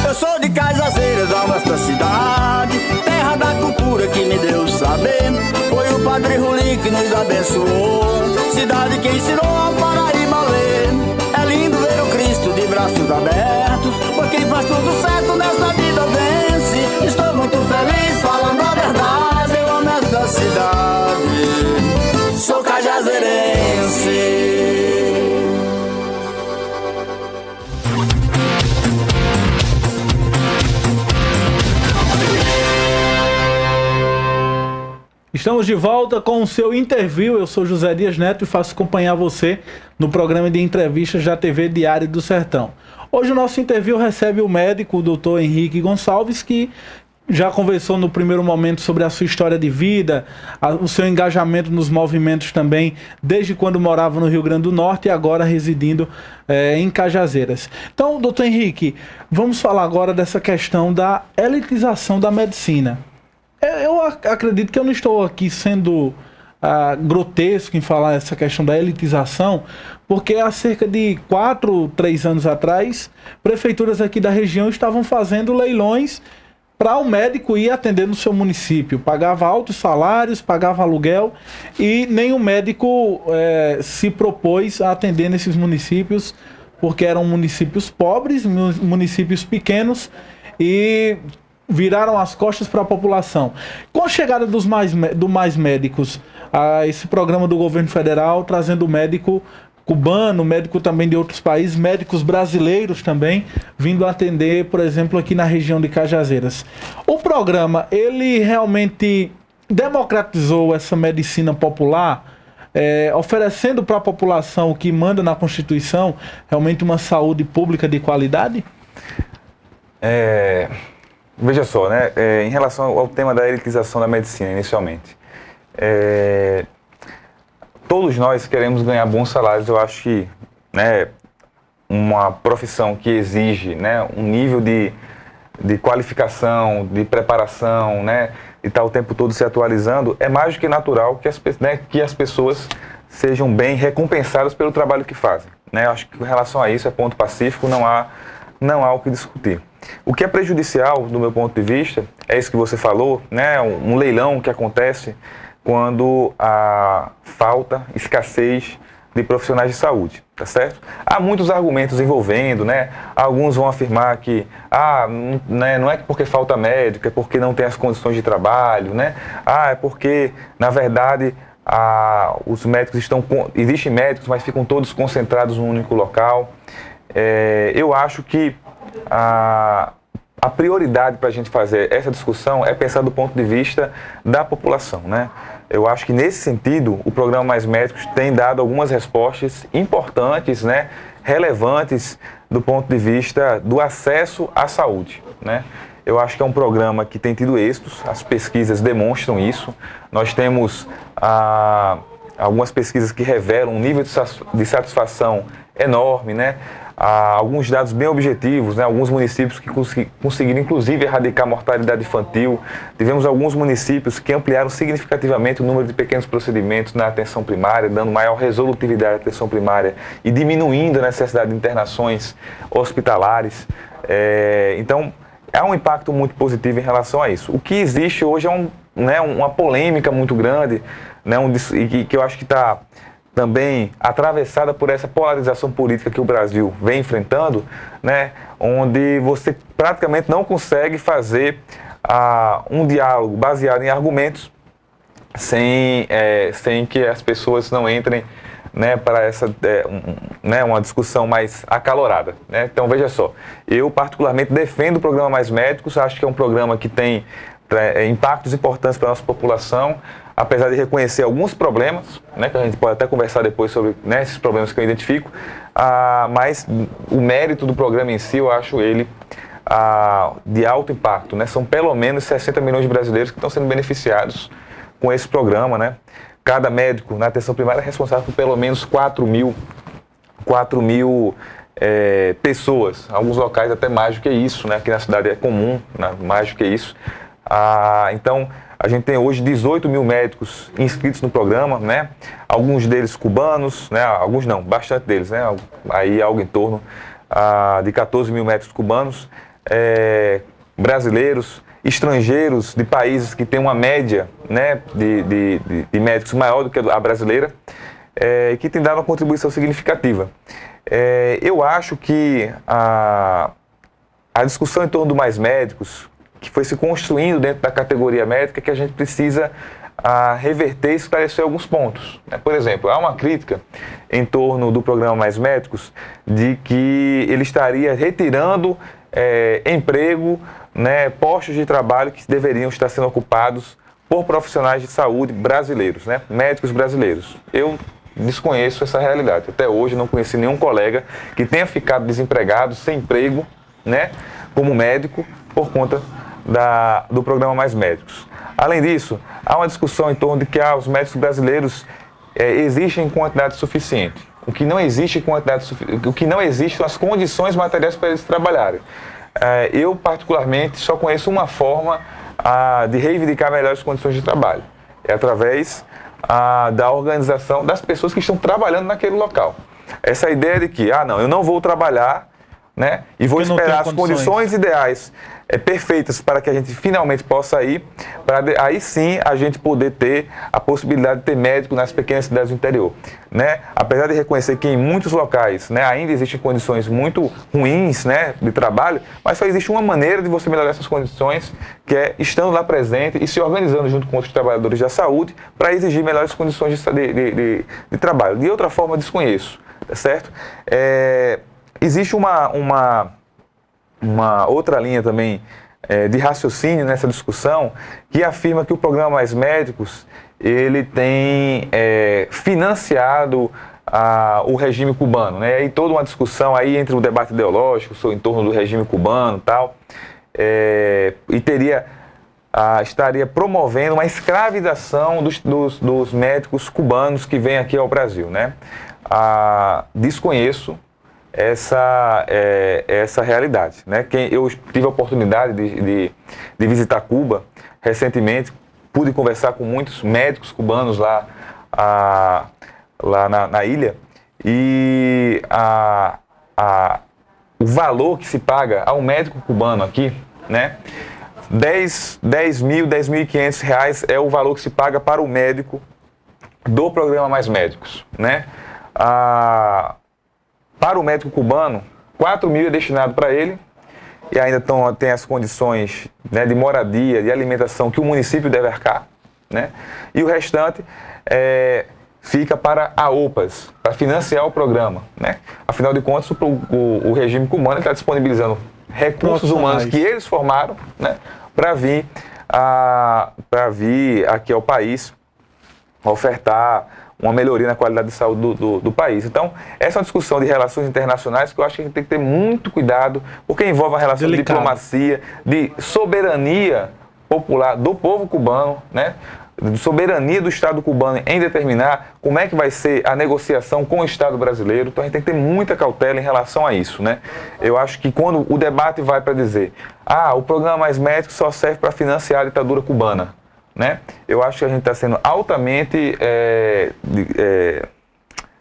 Speaker 4: Eu sou de Cajazeiras, a nossa cidade, terra da cultura que me deu saber. Foi o Padre Rulim que nos abençoou, cidade que ensinou a Paraíba a ler. É lindo ver o Cristo de braços abertos, pois quem faz tudo certo nesta vida vence. Estou muito feliz falando a verdade, eu amo esta cidade, sou cajazeirense.
Speaker 1: Estamos de volta com o seu interview. Eu sou José Dias Neto e faço acompanhar você no programa de entrevistas da TV Diário do Sertão. Hoje o nosso interview recebe o médico, o doutor Henrique Gonçalves, que já conversou no primeiro momento sobre a sua história de vida, o seu engajamento nos movimentos também, desde quando morava no Rio Grande do Norte e agora residindo em Cajazeiras. Então, doutor Henrique, vamos falar agora dessa questão da elitização da medicina. Eu acredito que eu não estou aqui sendo grotesco em falar essa questão da elitização, porque há cerca de 3 anos atrás, prefeituras aqui da região estavam fazendo leilões para o médico ir atender no seu município. Pagava altos salários, pagava aluguel e nenhum médico se propôs a atender nesses municípios, porque eram municípios pobres, municípios pequenos, e viraram as costas para a população. Com a chegada do Mais Médicos, a esse programa do governo federal, trazendo médico cubano, médico também de outros países, médicos brasileiros também, vindo atender, por exemplo, aqui na região de Cajazeiras. O programa, ele realmente democratizou essa medicina popular, oferecendo para a população o que manda na Constituição, realmente uma saúde pública de qualidade?
Speaker 2: Veja só, né? Em relação ao tema da elitização da medicina, inicialmente. Todos nós queremos ganhar bons salários. Eu acho que, né, uma profissão que exige, né, um nível de qualificação, de preparação, né, e estar o tempo todo se atualizando, é mais do que natural que as pessoas sejam bem recompensadas pelo trabalho que fazem. Né? Eu acho que, em relação a isso, é ponto pacífico, não há o que discutir. O que é prejudicial, do meu ponto de vista, é isso que você falou, né, um leilão que acontece quando há falta, escassez de profissionais de saúde, tá certo? Há muitos argumentos envolvendo, né? Alguns vão afirmar que não é porque falta médico, é porque não tem as condições de trabalho, né? É porque, na verdade, os médicos existem médicos, mas ficam todos concentrados num único local. Eu acho que a prioridade para a gente fazer essa discussão é pensar do ponto de vista da população, né? Eu acho que, nesse sentido, o programa Mais Médicos tem dado algumas respostas importantes, né, relevantes do ponto de vista do acesso à saúde, né? Eu acho que é um programa que tem tido êxitos, as pesquisas demonstram isso. Nós temos algumas pesquisas que revelam um nível de satisfação enorme, né? Alguns dados bem objetivos, né? Alguns municípios que conseguiram, inclusive, erradicar a mortalidade infantil. Tivemos alguns municípios que ampliaram significativamente o número de pequenos procedimentos na atenção primária, dando maior resolutividade à atenção primária e diminuindo a necessidade de internações hospitalares. Então, há um impacto muito positivo em relação a isso. O que existe hoje é uma polêmica muito grande, né? Que eu acho que está também atravessada por essa polarização política que o Brasil vem enfrentando, né, onde você praticamente não consegue fazer um diálogo baseado em argumentos sem que as pessoas não entrem, né, para uma discussão mais acalorada, né? Então, veja só, eu particularmente defendo o programa Mais Médicos, acho que é um programa que tem impactos importantes para a nossa população, apesar de reconhecer alguns problemas, né, que a gente pode até conversar depois sobre, né, esses problemas que eu identifico, mas o mérito do programa em si, eu acho ele de alto impacto, né? São pelo menos 60 milhões de brasileiros que estão sendo beneficiados com esse programa, né? Cada médico na atenção primária é responsável por pelo menos 4 mil pessoas, alguns locais até mais do que isso, né? Aqui na cidade é comum, né? Mais do que isso. Então, a gente tem hoje 18 mil médicos inscritos no programa, né? Alguns deles cubanos, né? Alguns não, bastante deles, né? Aí algo em torno de 14 mil médicos cubanos, brasileiros, estrangeiros de países que têm uma média, né, de médicos maior do que a brasileira, que tem dado uma contribuição significativa. Eu acho que a discussão em torno do Mais Médicos, que foi se construindo dentro da categoria médica, que a gente precisa reverter e esclarecer alguns pontos. Por exemplo, há uma crítica em torno do programa Mais Médicos de que ele estaria retirando emprego, né, postos de trabalho que deveriam estar sendo ocupados por profissionais de saúde brasileiros, né, médicos brasileiros. Eu desconheço essa realidade. Até hoje não conheci nenhum colega que tenha ficado desempregado, sem emprego, né, como médico, por conta do programa Mais Médicos. Além disso, há uma discussão em torno de que os médicos brasileiros existem em quantidade suficiente. O que não existe são as condições materiais para eles trabalharem. Eu, particularmente, só conheço uma forma de reivindicar melhores condições de trabalho. É através da organização das pessoas que estão trabalhando naquele local. Essa ideia de que, não, eu não vou trabalhar, né, e vou esperar as condições ideais perfeitas para que a gente finalmente possa ir, para aí sim a gente poder ter a possibilidade de ter médico nas pequenas cidades do interior, né? Apesar de reconhecer que em muitos locais, né, ainda existem condições muito ruins, né, de trabalho, mas só existe uma maneira de você melhorar essas condições, que é estando lá presente e se organizando junto com os trabalhadores da saúde para exigir melhores condições de trabalho. De outra forma, desconheço, tá certo? Existe uma outra linha também de raciocínio nessa discussão que afirma que o programa Mais Médicos ele tem financiado o regime cubano, né? E aí toda uma discussão aí entre o debate ideológico em torno do regime cubano e tal, e estaria promovendo uma escravização dos médicos cubanos que vêm aqui ao Brasil, né? Desconheço essa realidade, né? Eu tive a oportunidade de visitar Cuba recentemente, pude conversar com muitos médicos cubanos lá na ilha, e o valor que se paga a um médico cubano aqui, né? 10 mil, 10.500 reais é o valor que se paga para o médico do programa Mais Médicos, né? Para o médico cubano, 4 mil é destinado para ele, e ainda tem as condições, né, de moradia, de alimentação que o município deve arcar, né? E o restante fica para a OPAS, para financiar o programa, né? Afinal de contas, o regime cubano está disponibilizando recursos humanos que eles formaram, né, para vir aqui ao país ofertar uma melhoria na qualidade de saúde do país. Então, essa é uma discussão de relações internacionais que eu acho que a gente tem que ter muito cuidado, porque envolve uma relação de diplomacia, de soberania popular do povo cubano, né? De soberania do Estado cubano em determinar como é que vai ser a negociação com o Estado brasileiro. Então, a gente tem que ter muita cautela em relação a isso, né? Eu acho que quando o debate vai para dizer o programa Mais Médicos só serve para financiar a ditadura cubana, né? Eu acho que a gente está sendo altamente...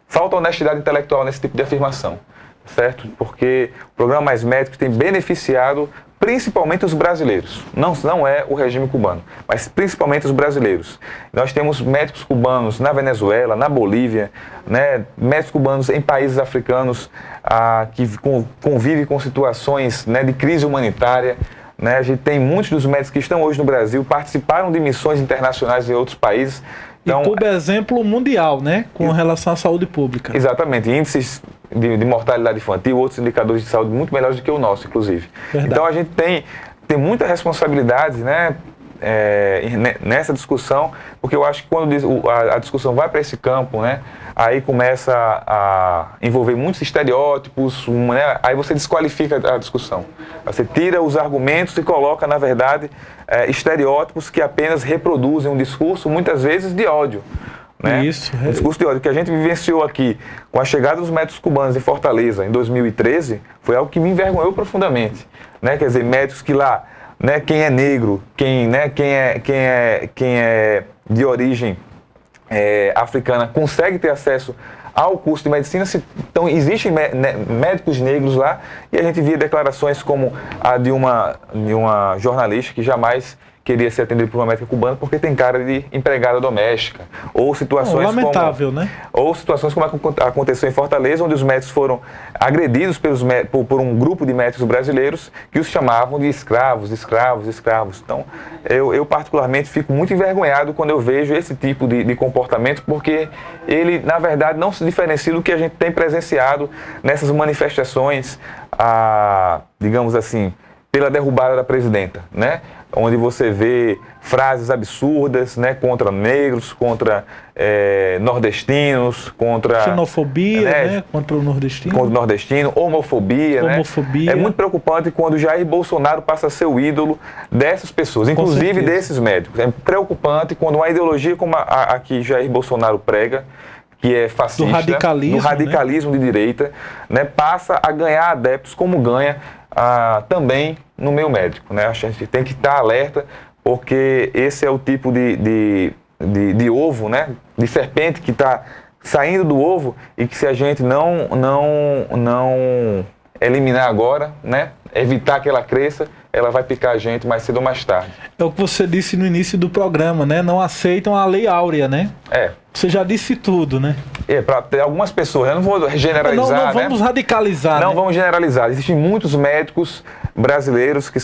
Speaker 2: falta honestidade intelectual nesse tipo de afirmação, certo? Porque o programa Mais Médicos tem beneficiado principalmente os brasileiros. Não é o regime cubano, mas principalmente os brasileiros. Nós temos médicos cubanos na Venezuela, na Bolívia, né? Médicos cubanos em países africanos que convivem com situações, né, de crise humanitária, né? A gente tem muitos dos médicos que estão hoje no Brasil, participaram de missões internacionais em outros países. Então,
Speaker 1: e Cuba é exemplo mundial, né? Com relação à saúde pública.
Speaker 2: Exatamente. Índices de mortalidade infantil, outros indicadores de saúde muito melhores do que o nosso, inclusive. Verdade. Então a gente tem muita responsabilidade, né, nessa discussão, porque eu acho que quando a discussão vai para esse campo, né, aí começa a envolver muitos estereótipos, né, aí você desqualifica a discussão. Você tira os argumentos e coloca, na verdade, estereótipos que apenas reproduzem um discurso, muitas vezes, de ódio. Né? Isso. O discurso de ódio que a gente vivenciou aqui com a chegada dos médicos cubanos em Fortaleza em 2013 foi algo que me envergonhou profundamente, né? Quer dizer, médicos que lá, né, quem é negro, quem é de origem africana consegue ter acesso ao curso de medicina. Então existem médicos negros lá, e a gente via declarações como a de uma jornalista que jamais queria ser atendido por uma médica cubana porque tem cara de empregada doméstica, ou situações
Speaker 1: lamentável, né?
Speaker 2: Ou situações como aconteceu em Fortaleza, onde os médicos foram agredidos por um grupo de médicos brasileiros que os chamavam de escravos. Então, eu particularmente fico muito envergonhado quando eu vejo esse tipo de comportamento, porque ele, na verdade, não se diferencia do que a gente tem presenciado nessas manifestações, digamos assim, pela derrubada da presidenta, né? Onde você vê frases absurdas, né, contra negros, contra nordestinos, contra...
Speaker 1: Xenofobia, né, contra o nordestino.
Speaker 2: Contra o nordestino, homofobia, né? É muito preocupante quando Jair Bolsonaro passa a ser o ídolo dessas pessoas, inclusive desses médicos. É preocupante quando uma ideologia como a que Jair Bolsonaro prega, que é fascista, do radicalismo, né, de direita, né, passa a ganhar adeptos como ganha também no meio médico, né? A gente tem que estar alerta, porque esse é o tipo de ovo, né, de serpente que está saindo do ovo e que, se a gente não eliminar agora, né, evitar que ela cresça, ela vai picar a gente mais cedo ou mais tarde. É
Speaker 1: o que você disse no início do programa, né? Não aceitam a lei áurea, né? Você já disse tudo, né?
Speaker 2: Para ter algumas pessoas, eu não vou generalizar,
Speaker 1: não vamos radicalizar,
Speaker 2: Não vamos generalizar. Existem muitos médicos brasileiros que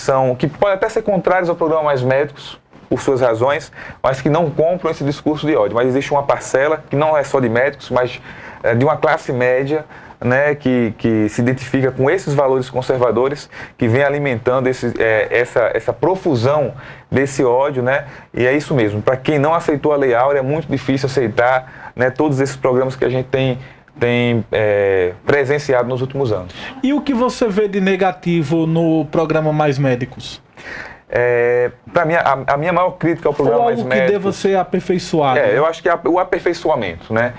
Speaker 2: podem até ser contrários ao programa Mais Médicos, por suas razões, mas que não compram esse discurso de ódio. Mas existe uma parcela, que não é só de médicos, mas de uma classe média, né, que se identifica com esses valores conservadores, que vem alimentando essa profusão desse ódio, né? E é isso mesmo. Para quem não aceitou a Lei Áurea, é muito difícil aceitar, né, todos esses programas que a gente tem presenciado nos últimos anos.
Speaker 1: E o que você vê de negativo no programa Mais Médicos?
Speaker 2: Para mim, a minha maior crítica ao programa Mais Médicos...
Speaker 1: que deva ser aperfeiçoado?
Speaker 2: Eu acho que o aperfeiçoamento, né?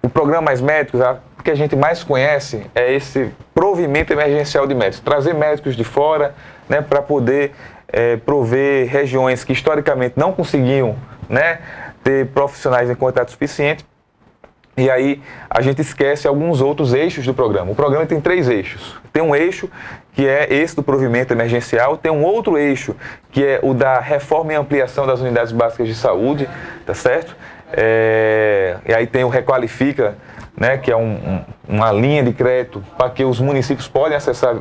Speaker 2: O programa Mais Médicos, o que a gente mais conhece é esse provimento emergencial de médicos. Trazer médicos de fora, né, para poder prover regiões que historicamente não conseguiam, né, ter profissionais em quantidade suficiente. E aí a gente esquece alguns outros eixos do programa. O programa tem 3 eixos. Tem um eixo que é esse do provimento emergencial, tem um outro eixo que é o da reforma e ampliação das unidades básicas de saúde, tá certo? E aí tem o Requalifica, né, que é uma linha de crédito para que os municípios podem acessar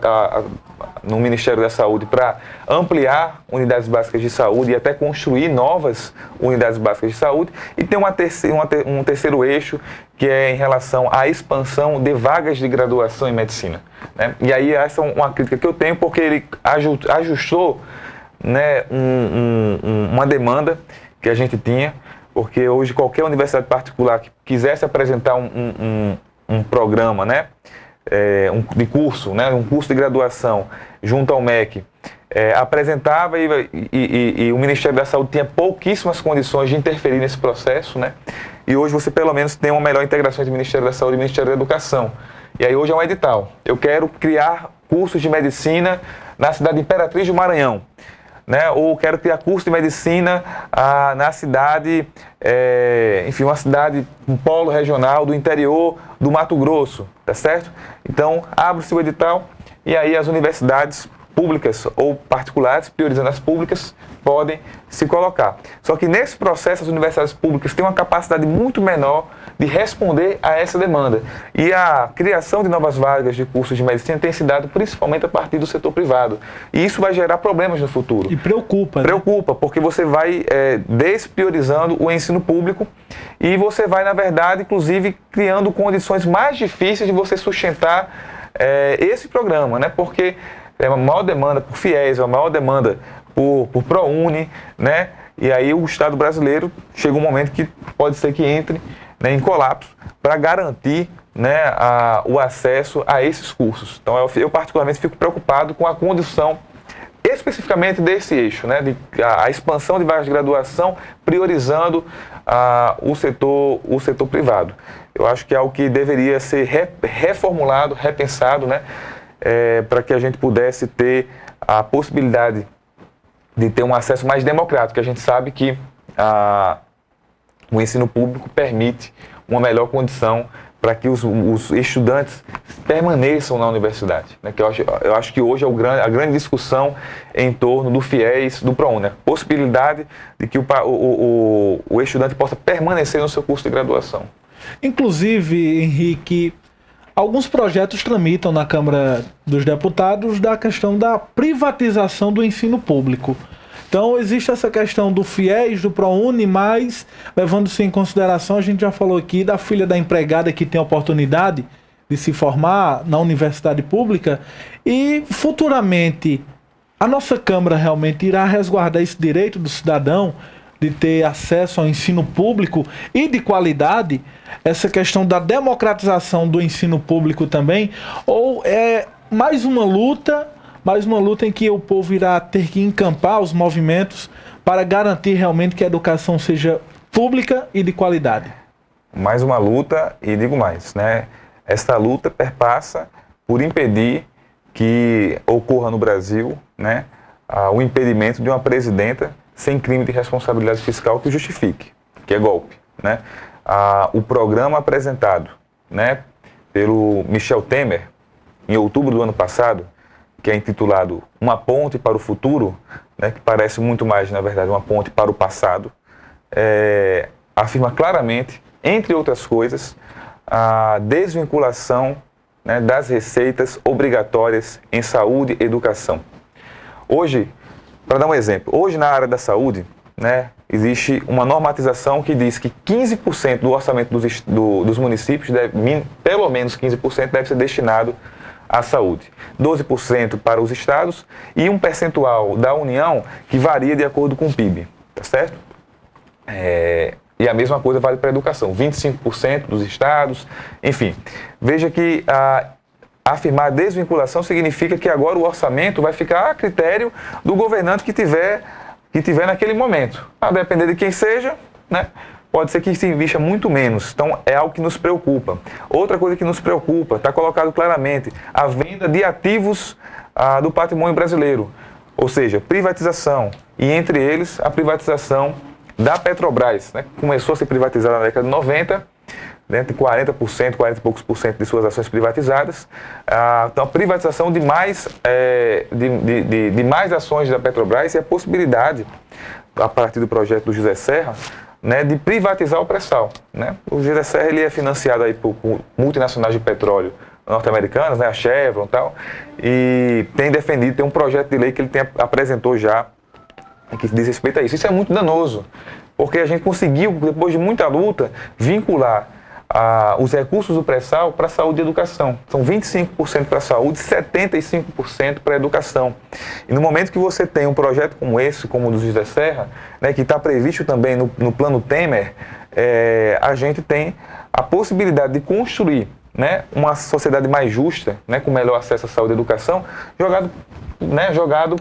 Speaker 2: no Ministério da Saúde para ampliar unidades básicas de saúde e até construir novas unidades básicas de saúde. E tem um terceiro eixo, que é em relação à expansão de vagas de graduação em medicina, né? E aí essa é uma crítica que eu tenho, porque ele ajustou, né, uma demanda que a gente tinha, porque hoje qualquer universidade particular que quisesse apresentar um programa, né, de curso, né, um curso de graduação junto ao MEC, apresentava e o Ministério da Saúde tinha pouquíssimas condições de interferir nesse processo, né? E hoje você pelo menos tem uma melhor integração entre o Ministério da Saúde e o Ministério da Educação. E aí hoje é um edital. Eu quero criar cursos de medicina na cidade de Imperatriz do Maranhão, né? Ou quero criar curso de medicina na cidade, enfim, uma cidade, um polo regional do interior do Mato Grosso, tá certo? Então, abre-se o edital e aí as universidades públicas ou particulares, priorizando as públicas, podem se colocar. Só que nesse processo as universidades públicas têm uma capacidade muito menor de responder a essa demanda. E a criação de novas vagas de cursos de medicina tem se dado principalmente a partir do setor privado. E isso vai gerar problemas no futuro.
Speaker 1: E preocupa, né?
Speaker 2: Preocupa, porque você vai despriorizando o ensino público e você vai, na verdade, inclusive, criando condições mais difíceis de você sustentar esse programa, né? Porque é uma maior demanda por FIES, é uma maior demanda por ProUni, né? E aí o Estado brasileiro chega um momento que pode ser que entre, né, em colapso para garantir, né, o acesso a esses cursos. Então eu particularmente fico preocupado com a condição especificamente desse eixo, né, a expansão de vagas de graduação, priorizando o setor privado. Eu acho que é algo que deveria ser reformulado, repensado, né, para que a gente pudesse ter a possibilidade de ter um acesso mais democrático, que a gente sabe que o ensino público permite uma melhor condição para que os estudantes permaneçam na universidade, né? Que eu acho que hoje é a grande discussão em torno do FIES, do ProUni, a possibilidade de que o estudante possa permanecer no seu curso de graduação.
Speaker 1: Inclusive, Henrique, alguns projetos tramitam na Câmara dos Deputados da questão da privatização do ensino público. Então, existe essa questão do FIES, do ProUni, mas, levando-se em consideração, a gente já falou aqui da filha da empregada que tem oportunidade de se formar na universidade pública e futuramente a nossa Câmara realmente irá resguardar esse direito do cidadão de ter acesso ao ensino público e de qualidade, essa questão da democratização do ensino público também, ou é mais uma luta em que o povo irá ter que encampar os movimentos para garantir realmente que a educação seja pública e de qualidade?
Speaker 2: Mais uma luta, e digo mais, né? Esta luta perpassa por impedir que ocorra no Brasil, né, o impedimento de uma presidenta sem crime de responsabilidade fiscal que justifique, que é golpe, né? O programa apresentado, né, pelo Michel Temer, em outubro do ano passado, que é intitulado Uma Ponte para o Futuro, né, que parece muito mais, na verdade, uma ponte para o passado, afirma claramente, entre outras coisas, a desvinculação, né, das receitas obrigatórias em saúde e educação. Hoje, para dar um exemplo, hoje na área da saúde, né, existe uma normatização que diz que 15% do orçamento dos municípios, pelo menos 15%, deve ser destinado à saúde. 12% para os estados e um percentual da União que varia de acordo com o PIB, tá certo? E a mesma coisa vale para a educação, 25% dos estados, enfim. Veja que afirmar desvinculação significa que agora o orçamento vai ficar a critério do governante que tiver naquele momento. A depender de quem seja, né, pode ser que se invista muito menos. Então, é algo que nos preocupa. Outra coisa que nos preocupa, está colocado claramente, a venda de ativos do patrimônio brasileiro. Ou seja, privatização. E entre eles, a privatização da Petrobras, né? Começou a ser privatizada na década de 90, né? Tem 40%, 40 e poucos por cento de suas ações privatizadas. Então, a privatização de mais ações da Petrobras e a possibilidade, a partir do projeto do José Serra, né, de privatizar o pré-sal, né? O José Serra ele é financiado aí por multinacionais de petróleo norte-americanas, né, a Chevron e tal, e tem um projeto de lei que ele apresentou já, que diz respeito a isso. Isso é muito danoso, porque a gente conseguiu, depois de muita luta, vincular os recursos do pré-sal para a saúde e educação. São 25% para a saúde e 75% para a educação. E no momento que você tem um projeto como esse, como o do José Serra, né, que está previsto também no plano Temer, a gente tem a possibilidade de construir, né, uma sociedade mais justa, né, com melhor acesso à saúde e educação, jogado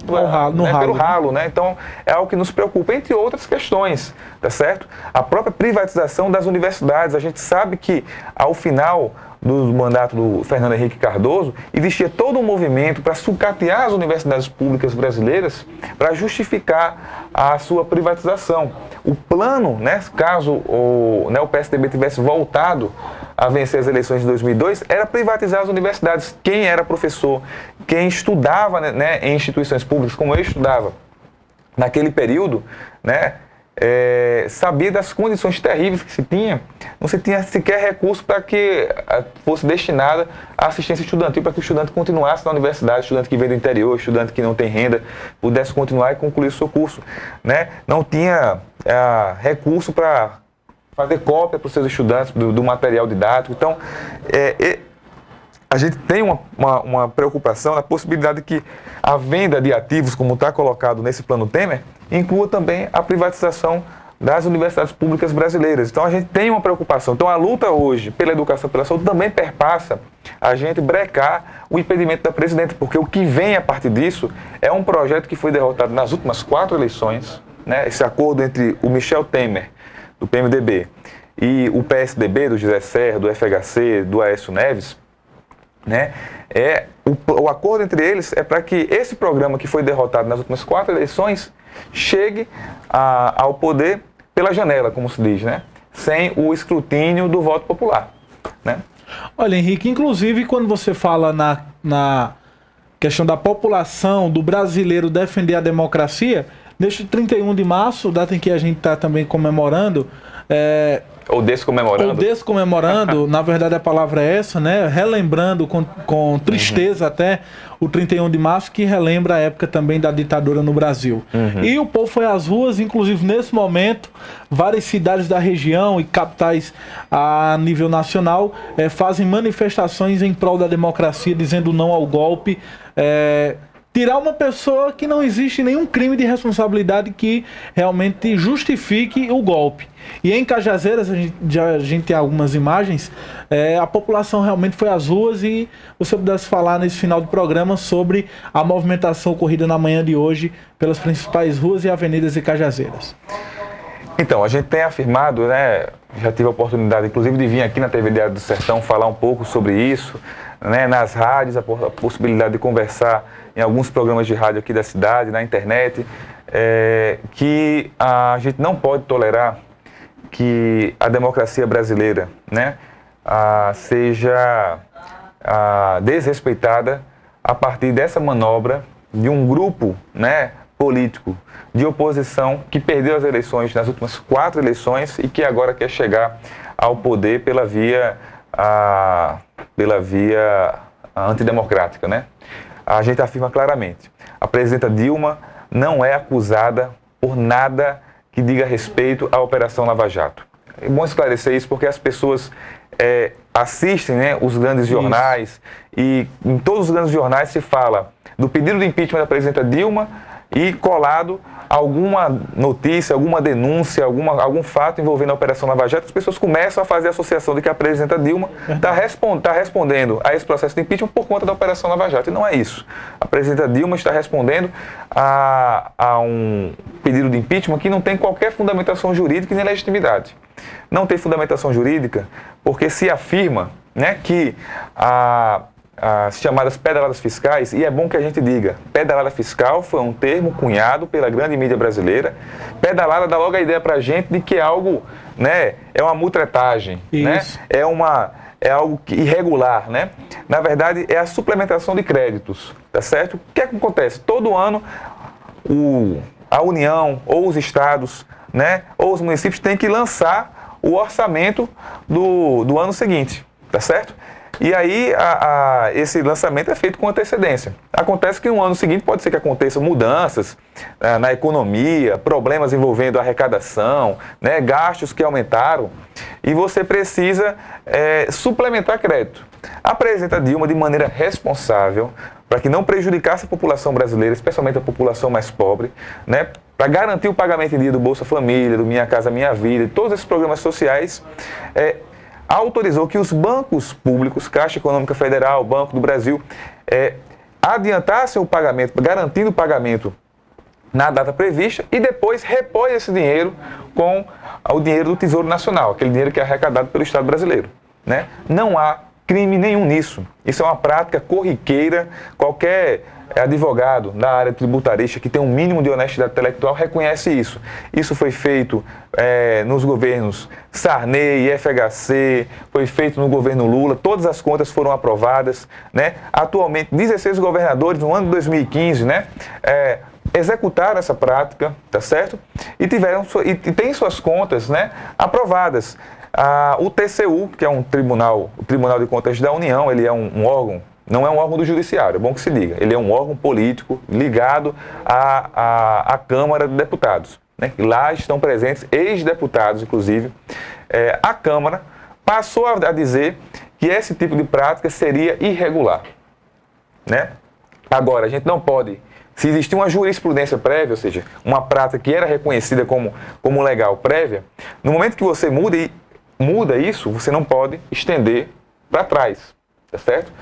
Speaker 2: pelo ralo, né? Então, é algo que nos preocupa, entre outras questões, tá certo? A própria privatização das universidades. A gente sabe que, ao final do mandato do Fernando Henrique Cardoso, existia todo um movimento para sucatear as universidades públicas brasileiras para justificar a sua privatização. O plano, né, caso o PSDB tivesse voltado a vencer as eleições de 2002, era privatizar as universidades. Quem era professor, quem estudava, né, em instituições públicas, como eu estudava naquele período, né, sabia das condições terríveis que se tinha. Não se tinha sequer recurso para que fosse destinada à assistência estudantil, para que o estudante continuasse na universidade, estudante que vem do interior, estudante que não tem renda, pudesse continuar e concluir o seu curso, né? Não tinha recurso para fazer cópia para os seus estudantes do material didático. Então, a gente tem uma preocupação na possibilidade de que a venda de ativos, como está colocado nesse plano Temer, inclua também a privatização das universidades públicas brasileiras. Então, a gente tem uma preocupação. Então, a luta hoje pela educação e pela saúde também perpassa a gente brecar o impedimento da presidenta, porque o que vem a partir disso é um projeto que foi derrotado nas últimas 4 eleições, né? Esse acordo entre o Michel Temer, do PMDB, e o PSDB, do José Serra, do FHC, do Aécio Neves, né? O acordo entre eles é para que esse programa que foi derrotado nas últimas 4 eleições chegue ao poder pela janela, como se diz, né? Sem o escrutínio do voto popular, né?
Speaker 1: Olha, Henrique, inclusive quando você fala na questão da população, do brasileiro defender a democracia, neste 31 de março, data em que a gente está também comemorando,
Speaker 2: Ou descomemorando.
Speaker 1: Ou descomemorando, na verdade a palavra é essa, né? Relembrando com tristeza até o 31 de março, que relembra a época também da ditadura no Brasil. E o povo foi às ruas, inclusive nesse momento, várias cidades da região e capitais a nível nacional fazem manifestações em prol da democracia, dizendo não ao golpe, tirar uma pessoa que não existe nenhum crime de responsabilidade que realmente justifique o golpe. E em Cajazeiras, a gente tem algumas imagens, a população realmente foi às ruas, e você pudesse falar nesse final do programa sobre a movimentação ocorrida na manhã de hoje pelas principais ruas e avenidas de Cajazeiras.
Speaker 2: Então, a gente tem afirmado, né, já tive a oportunidade inclusive de vir aqui na TV Diário do Sertão falar um pouco sobre isso, né, nas rádios, a possibilidade de conversar em alguns programas de rádio aqui da cidade, na internet, que a gente não pode tolerar que a democracia brasileira, né, seja desrespeitada a partir dessa manobra de um grupo, né, político de oposição que perdeu as eleições nas últimas 4 eleições e que agora quer chegar ao poder pela via antidemocrática, né? A gente afirma claramente, a presidenta Dilma não é acusada por nada que diga respeito à Operação Lava Jato. É bom esclarecer isso porque as pessoas assistem, né, os grandes jornais, e em todos os grandes jornais se fala do pedido de impeachment da presidenta Dilma e colado alguma notícia, alguma denúncia, algum fato envolvendo a Operação Lava Jato. As pessoas começam a fazer a associação de que a presidenta Dilma está respondendo a esse processo de impeachment por conta da Operação Lava Jato. E não é isso. A presidenta Dilma está respondendo a um pedido de impeachment que não tem qualquer fundamentação jurídica e nem legitimidade. Não tem fundamentação jurídica porque se afirma, né, que as chamadas pedaladas fiscais, e é bom que a gente diga, pedalada fiscal foi um termo cunhado pela grande mídia brasileira. Pedalada dá logo a ideia pra gente de que é algo, né, é uma mutretagem, né, é algo irregular, né? Na verdade, é a suplementação de créditos, tá certo? O que é que acontece? Todo ano, a União, ou os estados, né, ou os municípios têm que lançar o orçamento do ano seguinte, tá certo? E aí, esse lançamento é feito com antecedência. Acontece que no ano seguinte pode ser que aconteçam mudanças na economia, problemas envolvendo a arrecadação, né, gastos que aumentaram, e você precisa suplementar crédito. A presidenta Dilma, de maneira responsável, para que não prejudicasse a população brasileira, especialmente a população mais pobre, né, para garantir o pagamento em dia do Bolsa Família, do Minha Casa Minha Vida, de todos esses programas sociais, autorizou que os bancos públicos, Caixa Econômica Federal, Banco do Brasil, adiantassem o pagamento, garantindo o pagamento na data prevista, e depois repôs esse dinheiro com o dinheiro do Tesouro Nacional, aquele dinheiro que é arrecadado pelo Estado brasileiro, né? Não há crime nenhum nisso. Isso é uma prática corriqueira. Qualquer advogado da área tributarista que tem um mínimo de honestidade intelectual reconhece isso. Isso foi feito nos governos Sarney, FHC, foi feito no governo Lula, todas as contas foram aprovadas, né? Atualmente, 16 governadores no ano de 2015, né, executaram essa prática, tá certo? E têm suas contas, né, aprovadas. O TCU, que é o Tribunal de Contas da União, ele é um órgão, não é um órgão do judiciário, é bom que se diga, ele é um órgão político ligado à Câmara de Deputados, né? Lá estão presentes ex-deputados, inclusive. A Câmara passou a dizer que esse tipo de prática seria irregular, né? Agora, a gente não pode, se existir uma jurisprudência prévia, ou seja, uma prática que era reconhecida como legal prévia, no momento que você muda isso, você não pode estender para trás, tá certo?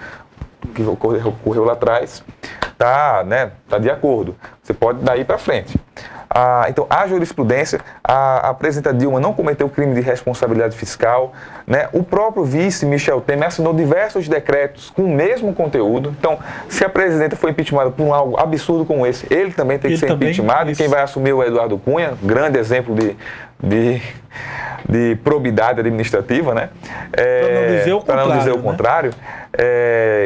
Speaker 2: O que ocorreu lá atrás tá de acordo. Você pode daí para frente. Então, a jurisprudência, a presidenta Dilma não cometeu crime de responsabilidade fiscal, né? O próprio vice, Michel Temer, assinou diversos decretos com o mesmo conteúdo. Então, se a presidenta foi impeachmentada por algo absurdo como esse, ele também tem que ser impeachmentado. E quem vai assumir é o Eduardo Cunha, grande exemplo de probidade administrativa, né? Para não dizer o contrário.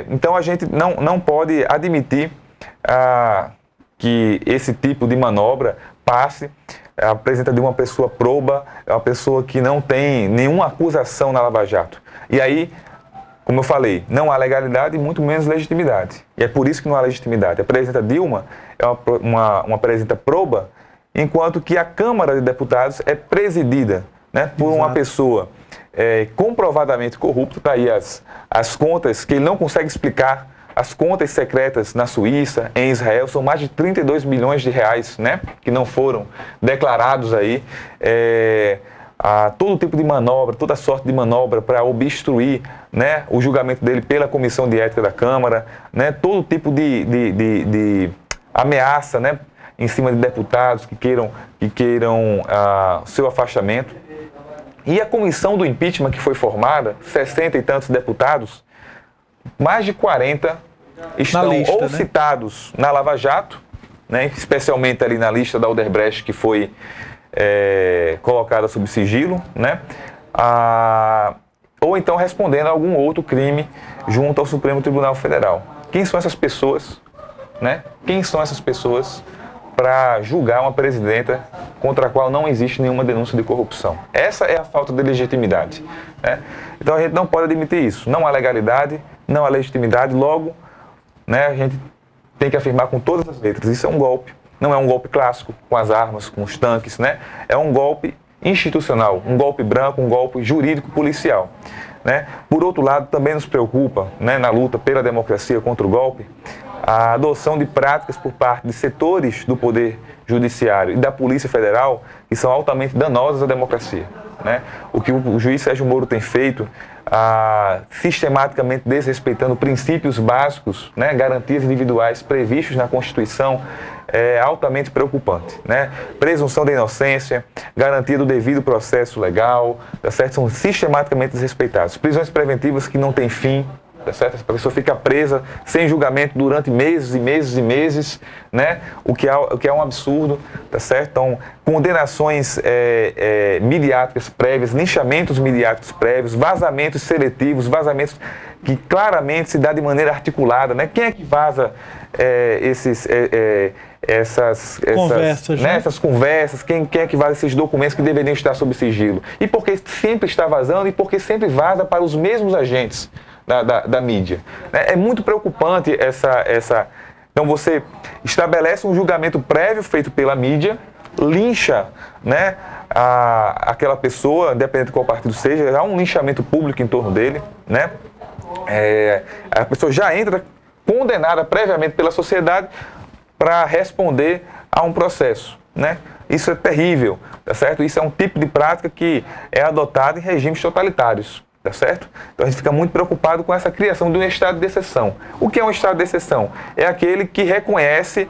Speaker 2: Então, a gente não pode admitir que esse tipo de manobra passe apresenta de uma pessoa proba, é uma pessoa que não tem nenhuma acusação na Lava Jato. E aí, como eu falei, não há legalidade e muito menos legitimidade. E é por isso que não há legitimidade. A presidenta Dilma é uma presidenta proba, enquanto que a Câmara de Deputados é presidida, né, por uma pessoa comprovadamente corrupta. Está aí as contas que ele não consegue explicar, as contas secretas na Suíça, em Israel, são mais de 32 milhões de reais, né, que não foram declarados aí. A todo tipo de manobra, toda sorte de manobra para obstruir, né, o julgamento dele pela Comissão de Ética da Câmara, né, todo tipo de ameaça, né, em cima de deputados que queiram seu afastamento. E a comissão do impeachment que foi formada, 60 e tantos deputados, mais de 40 estão
Speaker 1: lista, né?
Speaker 2: Citados na Lava Jato, né, especialmente ali na lista da Odebrecht, que foi colocada sob sigilo, né? Ou então respondendo a algum outro crime junto ao Supremo Tribunal Federal. Quem são essas pessoas, né? Quem são essas pessoas para julgar uma presidenta contra a qual não existe nenhuma denúncia de corrupção? Essa é a falta de legitimidade, né? Então a gente não pode admitir isso. Não há legalidade, não há legitimidade, logo, né, a gente tem que afirmar com todas as letras, isso é um golpe. Não é um golpe clássico, com as armas, com os tanques, né? É um golpe institucional, um golpe branco, um golpe jurídico-policial, né? Por outro lado, também nos preocupa, né, na luta pela democracia contra o golpe, a adoção de práticas por parte de setores do Poder Judiciário e da Polícia Federal que são altamente danosas à democracia, né? O que o juiz Sérgio Moro tem feito, sistematicamente desrespeitando princípios básicos, né, garantias individuais previstos na Constituição, é altamente preocupante, né? Presunção da inocência, garantia do devido processo legal, tá certo? São sistematicamente desrespeitados. Prisões preventivas que não têm fim, tá certo? A pessoa fica presa sem julgamento durante meses e meses e meses, né? O que é um absurdo, tá certo? Então, condenações midiáticas prévias, linchamentos midiáticos prévios, vazamentos seletivos, vazamentos que claramente se dá de maneira articulada, né? Quem é que vaza essas conversas, né? Essas conversas, quem é que vaza esses documentos que deveriam estar sob sigilo? E por que sempre está vazando e por que sempre vaza para os mesmos agentes da mídia? É muito preocupante essa... Então você estabelece um julgamento prévio feito pela mídia, lincha, né, aquela pessoa, independente de qual partido seja, há um linchamento público em torno dele, né? A pessoa já entra condenada previamente pela sociedade para responder a um processo, né? Isso é terrível, tá certo? Isso é um tipo de prática que é adotado em regimes totalitários, tá certo? Então a gente fica muito preocupado com essa criação de um estado de exceção. O que é um estado de exceção? É aquele que reconhece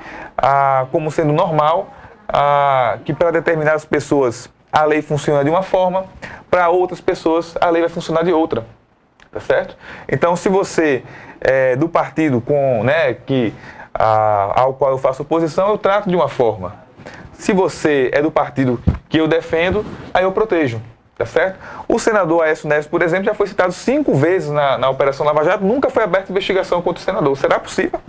Speaker 2: como sendo normal que para determinadas pessoas a lei funciona de uma forma, para outras pessoas a lei vai funcionar de outra, tá certo? Então se você é do partido ao qual eu faço oposição, eu trato de uma forma. Se você é do partido que eu defendo, aí eu protejo, tá certo? O senador Aécio Neves, por exemplo, já foi citado 5 vezes na Operação Lava Jato, nunca foi aberta investigação contra o senador. Será possível?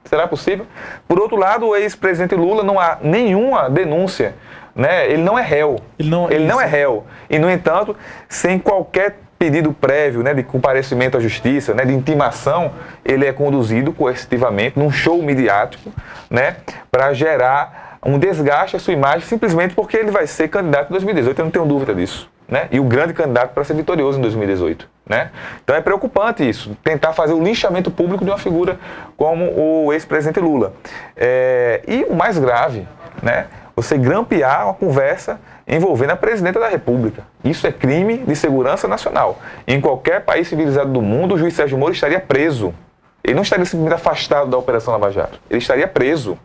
Speaker 2: Será possível? Por outro lado, o ex-presidente Lula, não há nenhuma denúncia, né? Ele não é réu. Ele não é réu. E, no entanto, sem qualquer pedido prévio, né, de comparecimento à justiça, né, de intimação, ele é conduzido coercitivamente num show midiático, né, para gerar um desgaste à sua imagem, simplesmente porque ele vai ser candidato em 2018, eu não tenho dúvida disso, né, e o grande candidato para ser vitorioso em 2018, né. Então é preocupante isso, tentar fazer o linchamento público de uma figura como o ex-presidente Lula. E o mais grave, né, você grampear uma conversa envolvendo a presidenta da República. Isso é crime de segurança nacional. Em qualquer país civilizado do mundo, o juiz Sérgio Moro estaria preso. Ele não estaria simplesmente afastado da Operação Lava Jato. Ele estaria preso,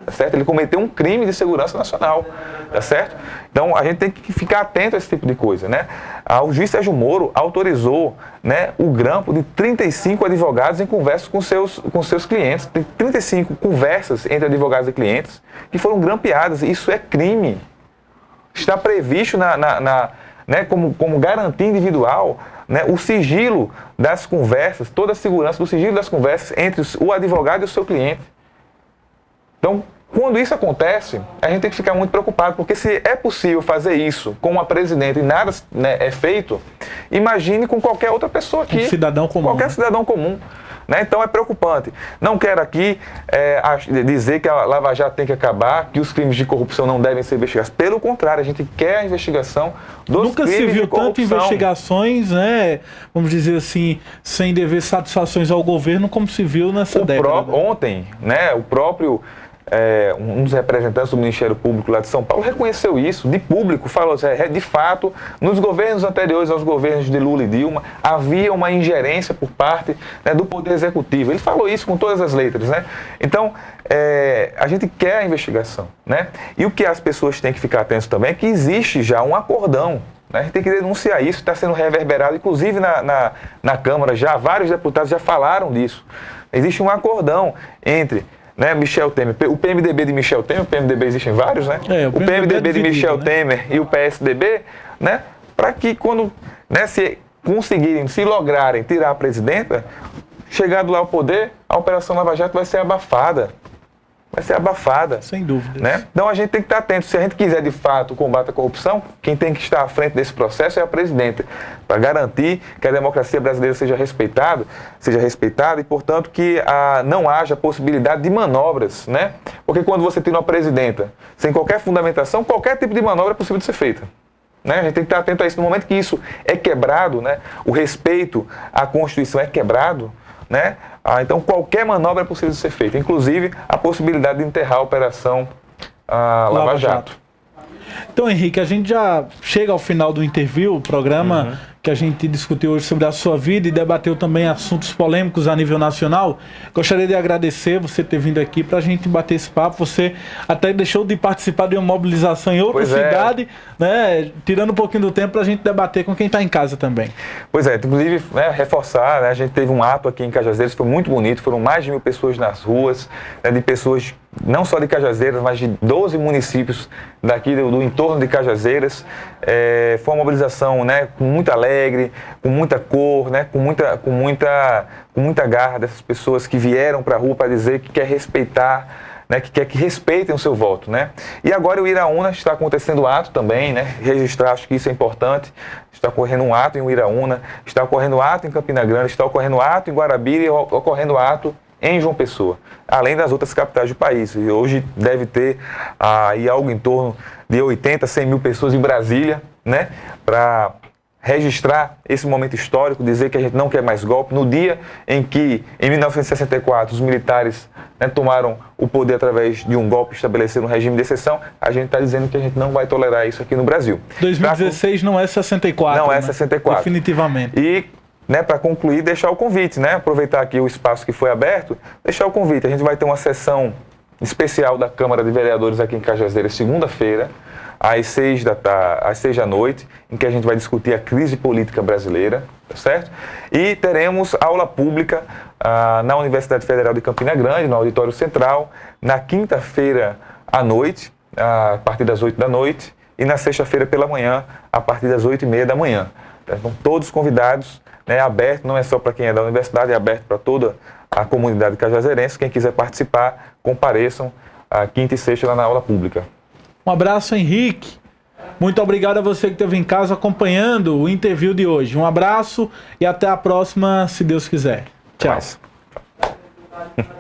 Speaker 2: tá certo? Ele cometeu um crime de segurança nacional, tá certo? Então, a gente tem que ficar atento a esse tipo de coisa, né? O juiz Sérgio Moro autorizou, né, o grampo de 35 advogados em conversas com seus clientes. Tem 35 conversas entre advogados e clientes que foram grampeadas. Isso é crime. Está previsto né, como garantia individual, né, o sigilo das conversas, toda a segurança do sigilo das conversas entre o advogado e o seu cliente. Então, Quando isso acontece, a gente tem que ficar muito preocupado, porque se é possível fazer isso com uma presidenta e nada, né, é feito, imagine com qualquer outra pessoa aqui.
Speaker 1: Um cidadão comum.
Speaker 2: Qualquer cidadão comum. Né? Então é preocupante. Não quero aqui dizer que a Lava Jato tem que acabar, que os crimes de corrupção não devem ser investigados. Pelo contrário, a gente quer a investigação dos
Speaker 1: Nunca
Speaker 2: crimes
Speaker 1: se viu
Speaker 2: de corrupção.
Speaker 1: tanto investigações, né, vamos dizer assim, sem dever satisfações ao governo, como se viu nessa década.
Speaker 2: Ontem, né, o próprio um dos representantes do Ministério Público lá de São Paulo reconheceu isso, de público, falou assim, de fato, nos governos anteriores aos governos de Lula e Dilma, havia uma ingerência por parte, né, do Poder Executivo. Ele falou isso com todas as letras, né? Então, a gente quer a investigação, né? E o que as pessoas têm que ficar atentas também é que existe já um acordão, né? A gente tem que denunciar isso, está sendo reverberado, inclusive na Câmara, vários deputados já falaram disso. Existe um acordão entre, né, Michel Temer, o PMDB de Michel Temer, o PMDB existem vários, né?
Speaker 1: O
Speaker 2: PMDB de Michel,
Speaker 1: né,
Speaker 2: Temer e o PSDB, né, para que quando, né, se conseguirem, se lograrem tirar a presidenta, chegado lá ao poder, a Operação Lava Jato vai ser abafada. Vai ser abafada.
Speaker 1: Sem dúvida.
Speaker 2: Né? Então a gente tem que estar atento. Se a gente quiser de fato o combate à corrupção, quem tem que estar à frente desse processo é a presidenta, para garantir que a democracia brasileira seja respeitada e, portanto, que não haja possibilidade de manobras, né? Porque quando você tem uma presidenta sem qualquer fundamentação, qualquer tipo de manobra é possível de ser feita. Né? A gente tem que estar atento a isso. No momento que isso é quebrado, né? O respeito à Constituição é quebrado, né? Então qualquer manobra é possível de ser feita, inclusive a possibilidade de enterrar a Operação Lava Jato.
Speaker 1: Então, Henrique, a gente já chega ao final do interview, o programa que a gente discutiu hoje sobre a sua vida e debateu também assuntos polêmicos a nível nacional. Gostaria de agradecer você ter vindo aqui para a gente bater esse papo. Você até deixou de participar de uma mobilização em outra cidade, né, tirando um pouquinho do tempo para a gente debater com quem está em casa também.
Speaker 2: Pois é, inclusive, né, reforçar, né, a gente teve um ato aqui em Cajazeiras, foi muito bonito, foram mais de 1.000 pessoas nas ruas, né, de pessoas não só de Cajazeiras, mas de 12 municípios daqui do entorno de Cajazeiras. Foi uma mobilização, né, com muito alegre, com muita cor, né, com muita garra dessas pessoas que vieram para a rua para dizer que quer respeitar, né, que quer que respeitem o seu voto, né? E agora o Iraúna está acontecendo um ato também, né? Registrar, acho que isso é importante. Está ocorrendo um ato em Uiraúna, está ocorrendo ato em Campina Grande, está ocorrendo ato em Guarabira e ocorrendo ato em João Pessoa, além das outras capitais do país. E hoje deve ter aí algo em torno de 80, 100 mil pessoas em Brasília, né, para registrar esse momento histórico, dizer que a gente não quer mais golpe. No dia em que, em 1964, os militares, né, tomaram o poder através de um golpe, estabeleceram um regime de exceção, a gente está dizendo que a gente não vai tolerar isso aqui no Brasil.
Speaker 1: 2016 não é 64.
Speaker 2: Não é
Speaker 1: né?
Speaker 2: 64.
Speaker 1: Definitivamente.
Speaker 2: E, né, para concluir, deixar o convite, né? Aproveitar aqui o espaço que foi aberto, deixar o convite. A gente vai ter uma sessão especial da Câmara de Vereadores aqui em Cajazeiras, segunda-feira, às 6 da noite, em que a gente vai discutir a crise política brasileira, tá certo? E teremos aula pública na Universidade Federal de Campina Grande, no Auditório Central, na quinta-feira à noite, a partir das 8 da noite, e na sexta-feira pela manhã, a partir das 8h30 da manhã. Então, todos convidados, né, aberto, não é só para quem é da universidade, é aberto para toda a comunidade cajazeirense. Quem quiser participar, compareçam quinta e sexta lá na aula pública.
Speaker 1: Um abraço, Henrique. Muito obrigado a você que esteve em casa acompanhando o interview de hoje. Um abraço e até a próxima, se Deus quiser. Tchau.
Speaker 2: Tchau.